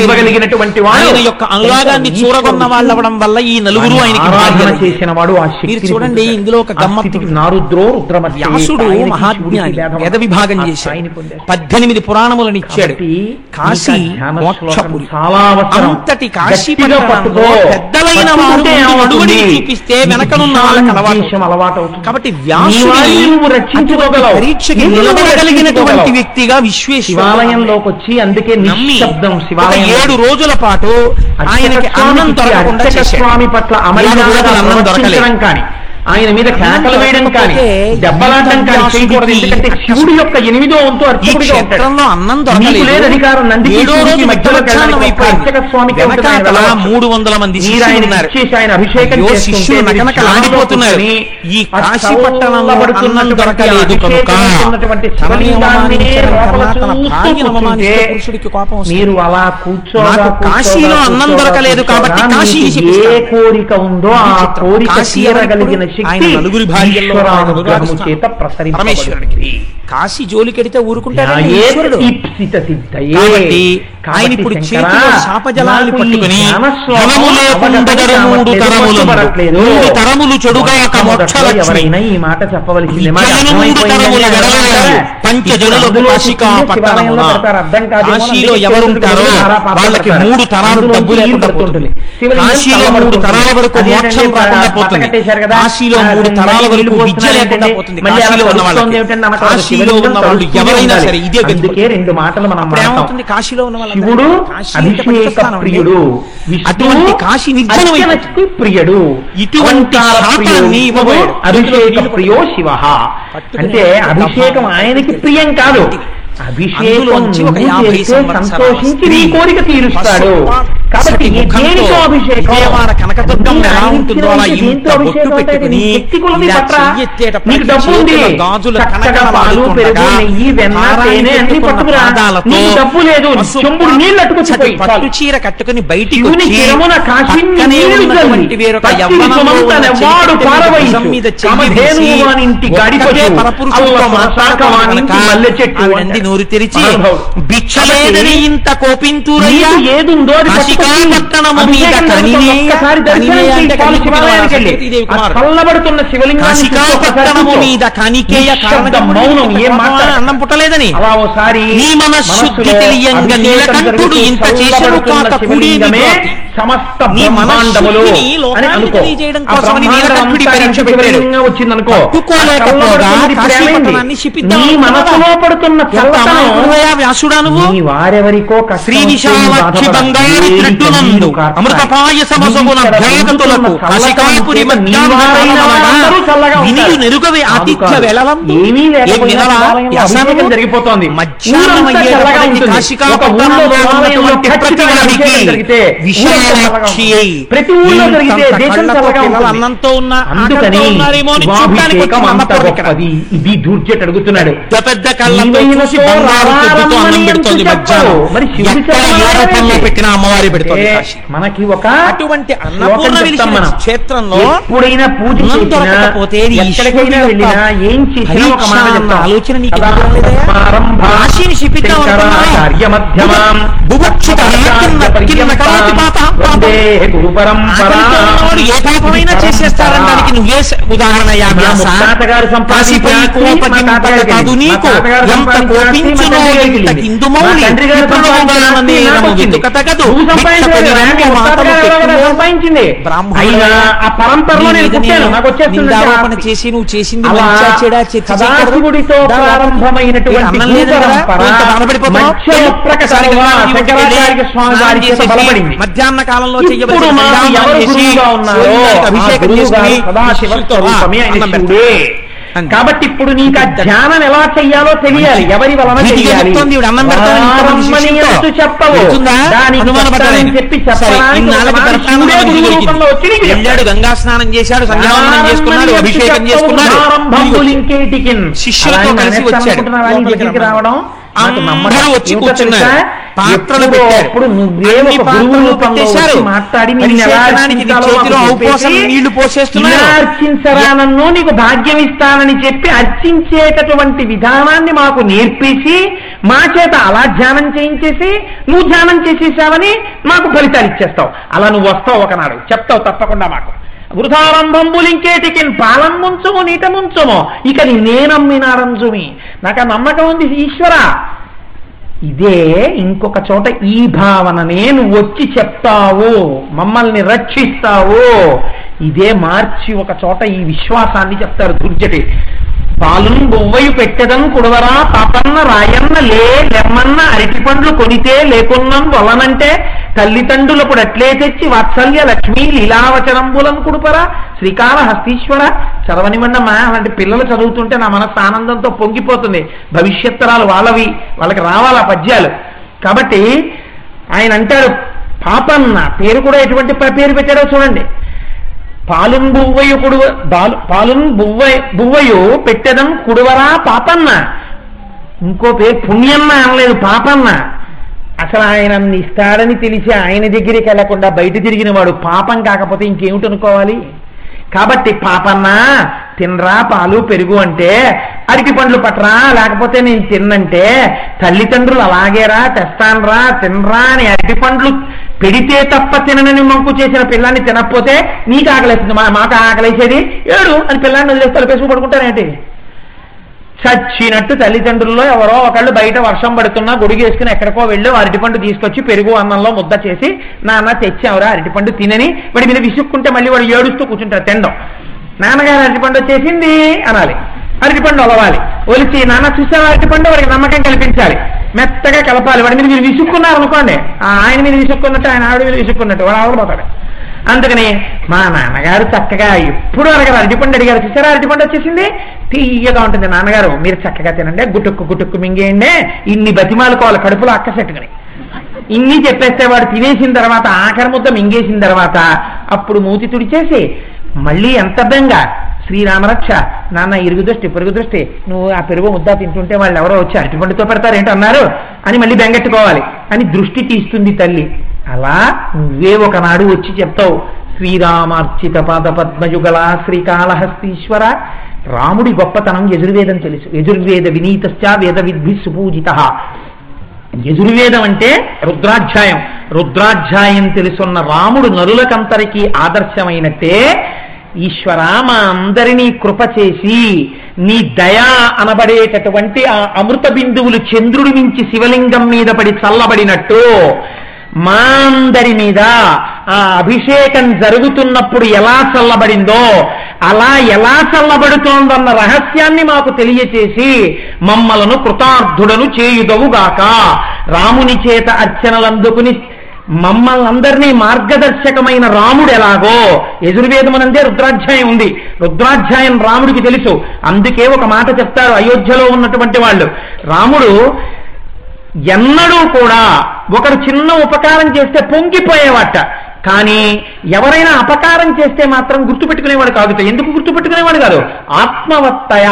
ఇవ్వగలిగినటువంటి ఆయన యొక్క అనురాగాన్ని చూరగొన్న వాళ్ళు అవ్వడం వల్ల ఈ 4 ఆయనకి ఆరాధన చేసిన వాడు. మీరు చూడండి, ఇందులో ఒక గమ్మత్తు. నారుద్రో రుద్రమర్య. వ్యాసుడు మహాజ్ఞాని, వేద విభాగం చేశాడు, 18 పురాణములను ఇచ్చాడు. కాశీ అంతటి కాశీ పట్టణంలో పెద్దలైన వారు అడుగుని చూపిస్తే వెనకనున్న వాళ్ళకి అలవాటు. కాబట్టి వ్యాసుడి పరీక్షకి నిలబడగలిగినటువంటి వ్యక్తిగా విశ్వేశ్వరాలయంలోకి వచ్చి అందుకే నిశ్శబ్దం 7 రోజుల పాటు ఆయనకి అన్నం దొరకకుండా స్వామి పట్ల అమలు కానీ ఆయన మీద కేకలు వేయడం కానీ దెబ్బలాడడం కానీ చేయకూడదు. ఎందుకంటే శివుడి యొక్క 8వ వంతు అర్చకుడిగా ఉంటాడు. నీకు లేదు అధికారం. నందికి మధ్యలో అర్చక స్వామికి 300 మంది ఇచ్చేసి ఆయన అభిషేకం చేస్తున్నారు. ఈ కాశీ పట్టణంలో అన్నం దొరకలేదు కనుక పురుషుడికి కోపం మీరు అలా కూర్చో. కాశీలో అన్నం దొరకలేదు కాబట్టి కాశీ ఏ కోరిక ఉందో ఆ కోరిక తీరగలిగిన శక్తి నలుగురి భార్యల్లో చేత పరమేశ్వరుడికి. కాశీ జోలికెడితే ఊరుకుంటాడు. ఆయన ఇప్పుడు చేతిలో శాపజలాన్ని పట్టుకుని 3 తరములు చెడుగాక మోక్షలక్ష్మి ఈ మాట చెప్పవలసింది. పంచజనులకు కాశికా పట్టణమున కాశీలో ఎవరుంటారో వాళ్ళకి 3 తరాలు డబ్బు లేకుండా పోతుంది. కాశీలో 3 తరాల వరకు మోక్షం రాకుండా పోతుంది. కాశీలో 3 తరాల వరకు విద్య లేకుండా పోతుంది. కాశీలో ఉన్న వాళ్ళు ఎవరైనా సరే ఇదే అందుకే 2 మాటలు మనం ఏమవుతుంది? కాశీలో ఉన్న వాళ్ళు శివుడు అభిషేక ప్రియుడు, అటువంటి కాశీ నిర్జనమైన ప్రియుడు, ఇటువంటి శాపాన్ని ఇవ్వబోయాడు. అభిషేక ప్రియో శివ అంటే అభిషేకం ఆయనకి ప్రియం కాదు. అభిషేకం సంతోషించి నీ కోరిక తీరుస్తాడు. కాబట్టి విజయవాడ కనకదుర్గమ్మ ఎలా ఉంటుందో అలా ఇంత బొట్టు పెట్టుకుని నీకు డబ్బు ఉంది, డబ్బు లేదు, చెంబుడు నీళ్ళు అట్టుకొచ్చి పట్టు చీర కట్టుకుని బయటికి నోరు తెరిచి భిక్షలేదని ఇంత కోపింతూరయ్యా ఏదుందో చల్లబడుతున్న శివలింగము మీద కనికేయ అన్నం పుట్టలేదని ఒకసారి నీ మనశుద్ధి తెలియంగా నీలకంఠుడు ఇంత చేసడు కాక కూడేది సమస్త నీ మనస్సుని లోకాన్ని తెలియజేయడం కోసమని నీలకంఠుడి పరీక్ష పెట్టాడు. వచ్చిందనుకో పట్టుకోలేకపోగా కాశీ పట్టణాన్ని శిపిద్దాం. వ్యాసుడా నువ్వు వారెవరికో శ్రీ విశాలాక్షి బంగారు త్రెడ్డునందు అమృత పాయసమసగుణ భేగతులకు కాశికాపురి వినియు నెరుగవే ఆతిథ్య వెలలందు వ్యాసానికం జరిగిపోతోంది. మధ్యాహ్నమయ్యేటప్పటికి కాశికాపట్టణంలో ఉన్నటువంటి ప్రతి వాడికి విశాలాక్షి ప్రతి ఊళ్ళో జరిగితే అన్నంతో ఉన్న ఇది దూర్చేట అడుగుతున్నాడు. పెద్ద కళ్ళతో చూసి బంగారు తెడ్డుతో అన్నం పెడుతోంది. మధ్యాహ్నం పెట్టిన అమ్మవారి పెడుతోంది. మనకి ఒక అటువంటి అన్నపూర్ణ వెలిసిన క్షేత్రంలో ఎప్పుడైనా పూజ దొరకకపోతే ఎక్కడికైనా వెళ్ళినా ఏం చేసినా ఒక మాట ఆలోచన నీకు కాశీని శిపిద్దాం ఏ పాపమైనా చేసేస్తారనడానికి నువ్వే ఉదాహరణ. కాదు నీకు ఎంత కోపించునో ఎంత కిందుమౌలి నిందారోపణ చేసి నువ్వు చేసింది సదాశివుడితో ప్రారంభమైనటువంటి మధ్యాహ్న కాలంలో చేయబడిన అభిషేకం చేసుకుని కాబట్టి ఇప్పుడు నీకు ఆ ధ్యానం ఎలా చెయ్యాలో తెలియాలి. ఎవరి వలన చెయ్యాలి చెప్పవు. వెళ్ళాడు, గంగా స్నానం చేశాడు, సంధ్యావందనం చేసుకున్నాడు, అభిషేకం చేసుకున్నాడు, శిష్యులతో కలిసి వచ్చాడు. రావడం అందరూ వచ్చి కూర్చున్నారు. పాత్రలు పెట్టారు, మాట్లాడి చేతిలో ఔపోసం నీళ్లు పోసేస్తున్నారు. అర్చించరానన్ను నీకు భాగ్యం ఇస్తానని చెప్పి అర్చించేటటువంటి విధానాన్ని మాకు నేర్పేసి మా చేత అలా ధ్యానం చేయించేసి నువ్వు ధ్యానం చేసేసావని మాకు ఫలితాలు ఇచ్చేస్తావు. అలా నువ్వు వస్తావు ఒకనాడు, చెప్తావు తప్పకుండా మాకు. వృధారంభంబులింకేటికి పాలం ముంచము నీట ముంచము ఇక నేనమ్మినారంజుమి. నాకు ఆ నమ్మకం ఉంది ఈశ్వర. ఇదే ఇంకొక చోట ఈ భావననే నువ్వు వచ్చి చెప్తావు, మమ్మల్ని రక్షిస్తావు. ఇదే మార్చి ఒక చోట ఈ విశ్వాసాన్ని చెప్తారు దుర్జటి. పాలును బొవ్వయు పెట్టెదను కుడవరా పాపన్న రాయన్న లెమ్మన్న అరటి పండ్లు కొనితే లేకున్నం వలనంటే తల్లిదండ్రులప్పుడు అట్లే తెచ్చి వాత్సల్య లక్ష్మీ లీలావచనంబులను కుడుపరా శ్రీకాళహస్తీశ్వర చదవనివ్వండమ్మా, అలాంటి పిల్లలు చదువుతుంటే నా మనస్సు ఆనందంతో పొంగిపోతుంది. భవిష్యత్తరాలు వాళ్ళకి రావాలా పద్యాలు. కాబట్టి ఆయన అంటారు, పాపన్న పేరు కూడా ఎటువంటి పేరు పెట్టాడో చూడండి. బువ్వయు పెట్టడం కుడువరా పాపన్న. ఇంకో పేరు పుణ్యన్న అనలేదు, పాపన్న. అసలు ఆయన ఇస్తాడని తెలిసి ఆయన దగ్గరికి వెళ్లకుండా బయట తిరిగిన వాడు పాపం కాకపోతే ఇంకేమిటి అనుకోవాలి. కాబట్టి పాపన్న తినరా పాలు పెరుగు అంటే, అరటి పండ్లు పట్టరా లేకపోతే నేను తిన్నంటే, తల్లిదండ్రులు అలాగేరా తెస్తానరా తినరా అని అరటి పండ్లు పెడితే తప్ప తిననని మంకు చేసిన పిల్లాన్ని తినకపోతే నీకు ఆకలేస్తుంది, మాకు ఆకలేసేది ఏడు అని పిల్లాన్ని వదిలేసి తలపేసుకు పడుకుంటారేంటి? చచ్చినట్టు తల్లిదండ్రుల్లో ఎవరో ఒకళ్ళు బయట వర్షం పడుతున్నా గొడుగేసుకుని ఎక్కడికో వెళ్ళి అరటిపండు తీసుకొచ్చి పెరుగు అన్నంలో ముద్ద చేసి, నాన్న తెచ్చావురా అరటిపండు తినని వాడి మీద విసుక్కుంటే మళ్ళీ వాడు ఏడుస్తూ కూర్చుంటారు తినడం. నాన్నగారు అరటిపండు వచ్చేసింది అనాలి, అరటిపండు ఒలవాలి, ఒలిచి నాన్న చూసావా అరటిపండు, వాడికి నమ్మకం కల్పించాలి, మెత్తగా కలపాలి. వాడి మీద మీరు విసుక్కున్నారు అనుకోండి, ఆయన మీద విసుక్కున్నట్టు ఆయన ఆవిడ మీద విసుక్కున్నట్టు వాడు ఆవిడపోతాడు. అందుకని మా నాన్నగారు చక్కగా ఎప్పుడు అడగారు, అరటిపండు అడిగారు, చూసారా అరటిపండు వచ్చేసింది తీయగా ఉంటుంది, నాన్నగారు మీరు చక్కగా తినండి, గుటుక్కు గుటుక్కు మింగేయండి, ఇన్ని బతిమాలుకోవాలి కడుపులో అక్కసెట్టుకుని. ఇన్ని చెప్పేస్తే వాడు తినేసిన తర్వాత ఆఖరి ముద్ద మింగేసిన తర్వాత అప్పుడు మూతి తుడిచేసి మళ్ళీ ఎంత బెంగ, శ్రీరామరక్ష నాన్న ఇరుగు దృష్టి పొరుగు దృష్టి, నువ్వు ఆ పెరుగు ముద్ద తింటుంటే వాళ్ళు ఎవరో వచ్చి అరటిపండుతో పెడతారు ఏంటి అన్నారు అని మళ్ళీ బెంగెట్టుకోవాలి అని దృష్టి తీస్తుంది తల్లి. అలా నువ్వే ఒకనాడు వచ్చి చెప్తావు, శ్రీరామార్చిత పాద పద్మయుగల శ్రీకాళహస్తీశ్వర. రాముడి గొప్పతనం యజుర్వేదం తెలుసు. యజుర్వేద వినీతశ్చ వేద విద్భి సుపూజిత. యజుర్వేదం అంటే రుద్రాధ్యాయం. రుద్రాధ్యాయం తెలుసున్న రాముడు నరులకంతరికీ ఆదర్శమైనట్టే, ఈశ్వర మా అందరినీ కృప చేసి నీ దయా అనబడేటటువంటి ఆ అమృత బిందువులు చంద్రుడి నుంచి శివలింగం మీద పడి చల్లబడినట్టు మా అందరి మీద ఆ అభిషేకం జరుగుతున్నప్పుడు ఎలా చల్లబడిందో అలా ఎలా చల్లబడుతోందన్న రహస్యాన్ని మాకు తెలియచేసి మమ్మలను కృతార్థుడను చేయుదవుగాక. రాముని చేత అర్చనలందుకుని మమ్మల్ని అందరినీ మార్గదర్శకమైన రాముడు ఎలాగో, యజుర్వేదమనందే రుద్రాధ్యాయం ఉంది, రుద్రాధ్యాయం రాముడికి తెలుసు. అందుకే ఒక మాట చెప్తారు అయోధ్యలో ఉన్నటువంటి వాళ్ళు, రాముడు ఎన్నడూ కూడా ఒకరు చిన్న ఉపకారం చేస్తే పొంగిపోయేవాట, కానీ ఎవరైనా అపకారం చేస్తే మాత్రం గుర్తుపెట్టుకునేవాడు కాదు. ఎందుకు గుర్తుపెట్టుకునేవాడు కాదు? ఆత్మవత్తయ,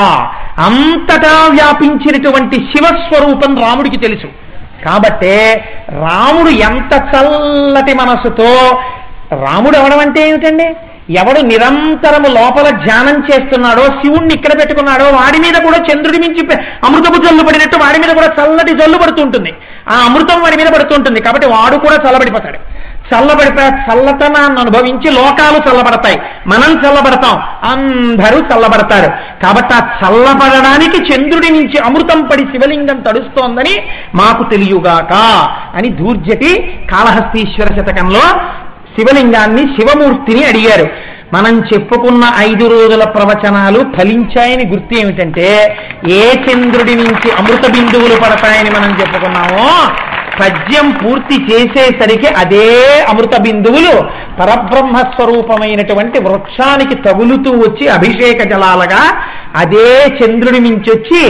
అంతటా వ్యాపించినటువంటి శివస్వరూపం రాముడికి తెలుసు. కాబట్టే రాముడు ఎంత చల్లటి మనసుతో, రాముడు అవడం అంటే ఏమిటండి, ఎవడు నిరంతరము లోపల ధ్యానం చేస్తున్నాడో, శివుణ్ణి ఇక్కడ పెట్టుకున్నాడో వాడి మీద కూడా చంద్రుడి మించి అమృతపు జల్లు పడినట్టు వాడి మీద కూడా చల్లటి జల్లు పడుతుంటుంది, ఆ అమృతం వాడి మీద పడుతుంటుంది. కాబట్టి వాడు కూడా చల్లబడిపోతాడు. చల్లతనాన్ని అనుభవించి లోకాలు చల్లబడతాయి, మనం చల్లబడతాం, అందరూ చల్లబడతారు. కాబట్టి ఆ చల్లబడడానికి చంద్రుడి నుంచి అమృతం పడి శివలింగం తడుస్తోందని మాకు తెలియగాక అని దూర్జటి కాళహస్తీశ్వర శతకంలో శివలింగాన్ని శివమూర్తిని అడిగారు. మనం చెప్పుకున్న 5 రోజుల ప్రవచనాలు ఫలించాయని గుర్తు ఏమిటంటే, ఏ చంద్రుడి నుంచి అమృత బిందువులు పడతాయని మనం చెప్పుకున్నామో పద్యం పూర్తి చేసేసరికి అదే అమృత బిందువులు పరబ్రహ్మస్వరూపమైనటువంటి వృక్షానికి తగులుతూ వచ్చి అభిషేక జలాలుగా అదే చంద్రుడి నుంచి వచ్చి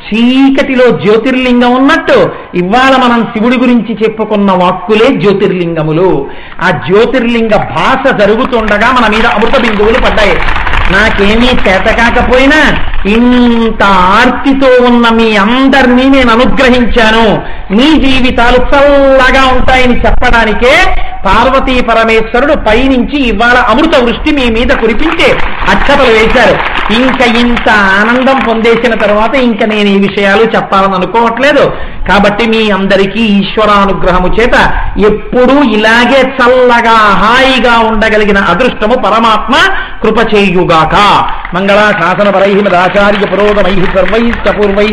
చీకటిలో జ్యోతిర్లింగం ఉన్నట్టు ఇవాళ మనం శివుడి గురించి చెప్పుకున్న వాక్కులే జ్యోతిర్లింగములు. ఆ జ్యోతిర్లింగ భాష జరుగుతుండగా మన మీద అమృత బిందువులు పడ్డాయి. నాకేమీ చేత కాకపోయినా ఇంత ఆర్తితో ఉన్న మీ అందరినీ నేను అనుగ్రహించాను, మీ జీవితాలు చల్లగా ఉంటాయని చెప్పడానికే పార్వతీ పరమేశ్వరుడు పైనుంచి ఇవాళ అమృత వృష్టి మీ మీద కురిపించి అక్షతలు వేశారు. ఇంకా ఇంత ఆనందం పొందేసిన తర్వాత ఇంకా నేను ఈ విషయాలు చెప్పాలని అనుకోవట్లేదు. కాబట్టి మీ అందరికీ ఈశ్వరానుగ్రహము చేత ఎప్పుడూ ఇలాగే చల్లగా హాయిగా ఉండగలిగిన అదృష్టము పరమాత్మ కృప చేయుగాక. మంగళా శాసనపరై మదాచార్య పురోగమై సర్వై పూర్వై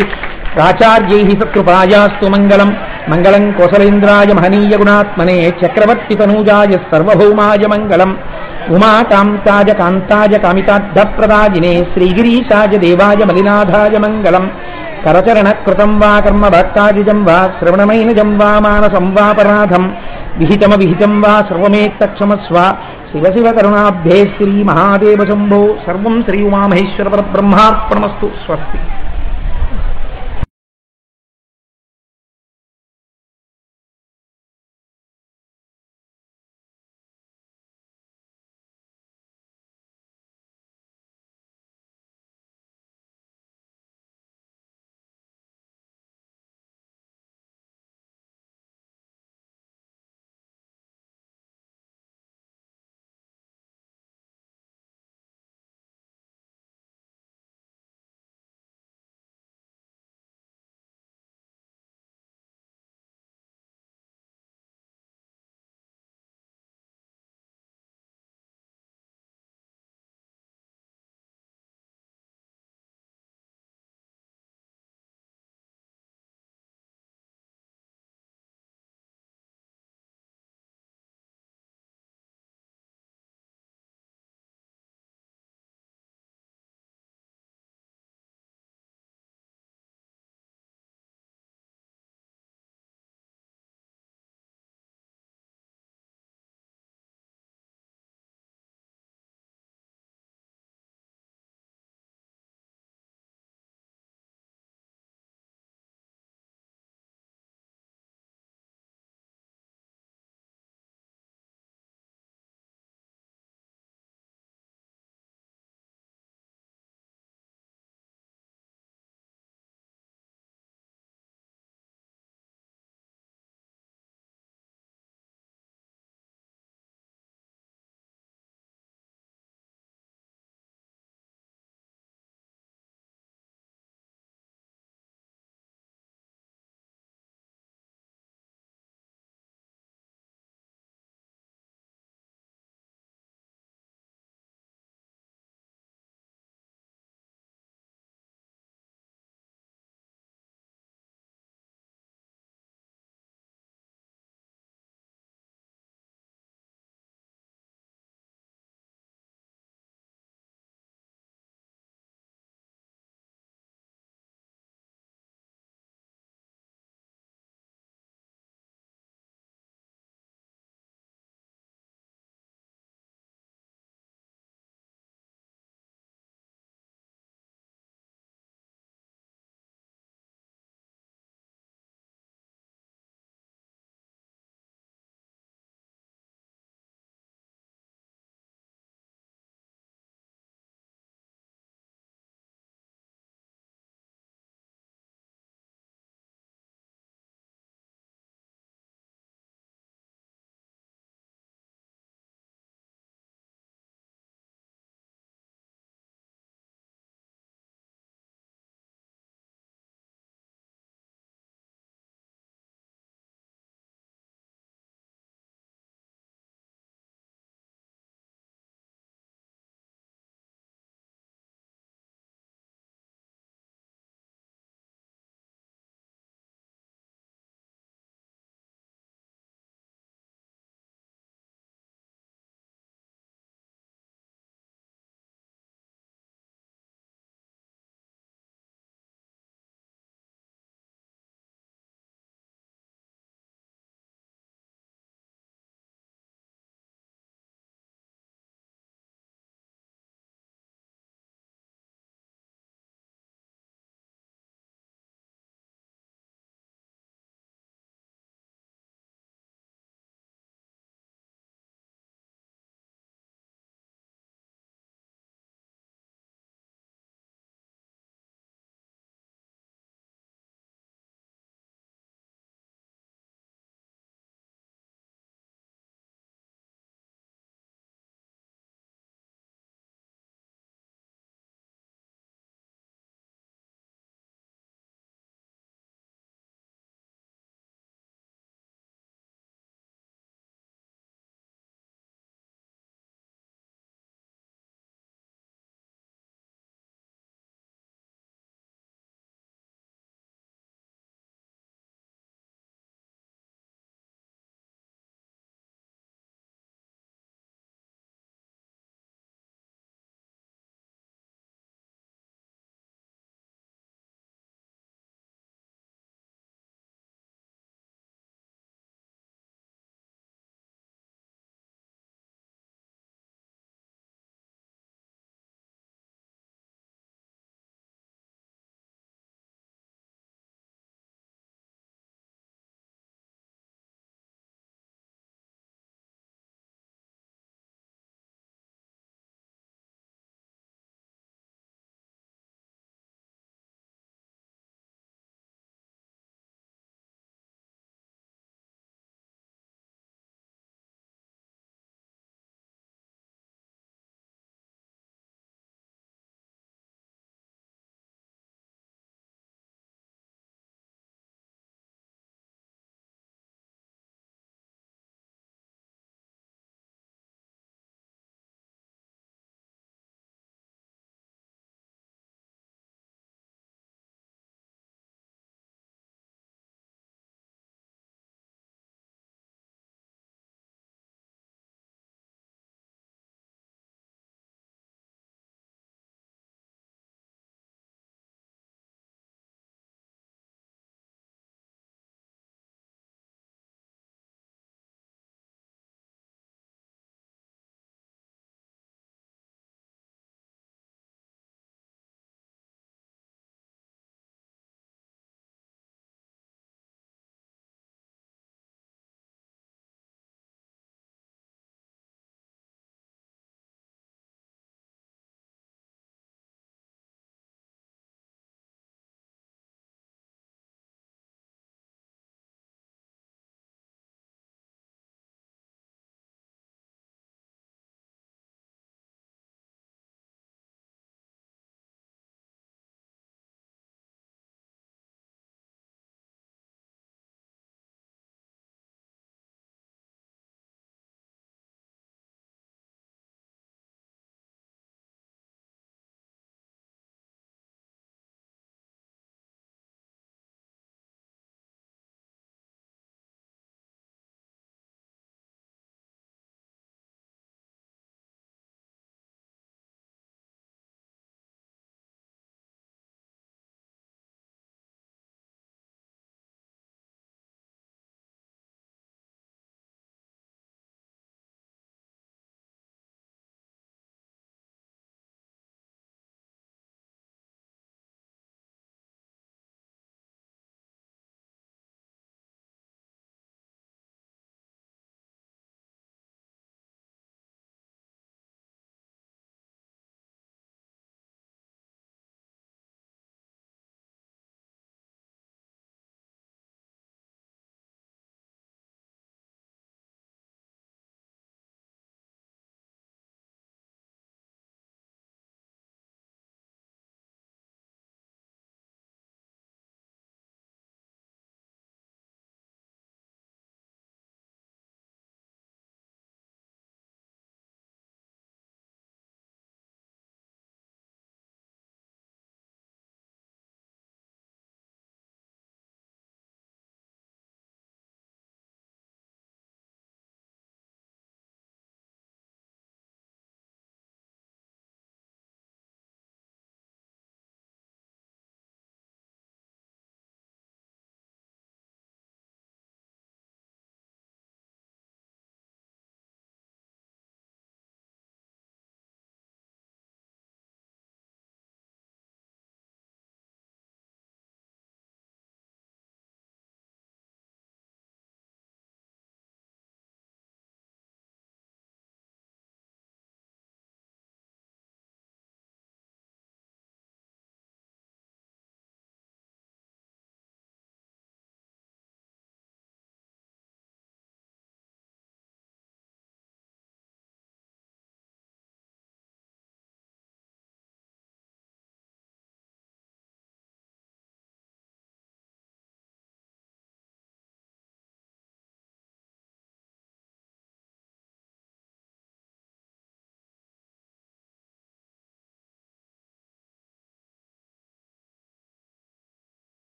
ప్రాచార్యై సత్కృపాయాస్తు మంగళం. మంగళం కోసలేంద్రాయ మహనీయ గుణాత్మనే చక్రవర్తి తనూజాయ సర్వభౌమాయ మంగళం. ఉమాకాంతాయ కాంతాయ కామితార్థప్రదాయినే శ్రీగిరీశాయ దేవాయ మలినాథాయ మంగళం. కరచరణ కృతం వా కర్మ భక్తాదిజం వా శ్రవణమైనజం వా మానసం వాపరాధం విహితమ విహితం వా సర్వమేత్తక్షమస్వ. శివ శివ కరుణాభ్యే శ్రీ మహాదేవ శంభో సర్వం శ్రీ ఉమామహేశ్వర పరబ్రహ్మార్పణమస్తు. స్వస్తి.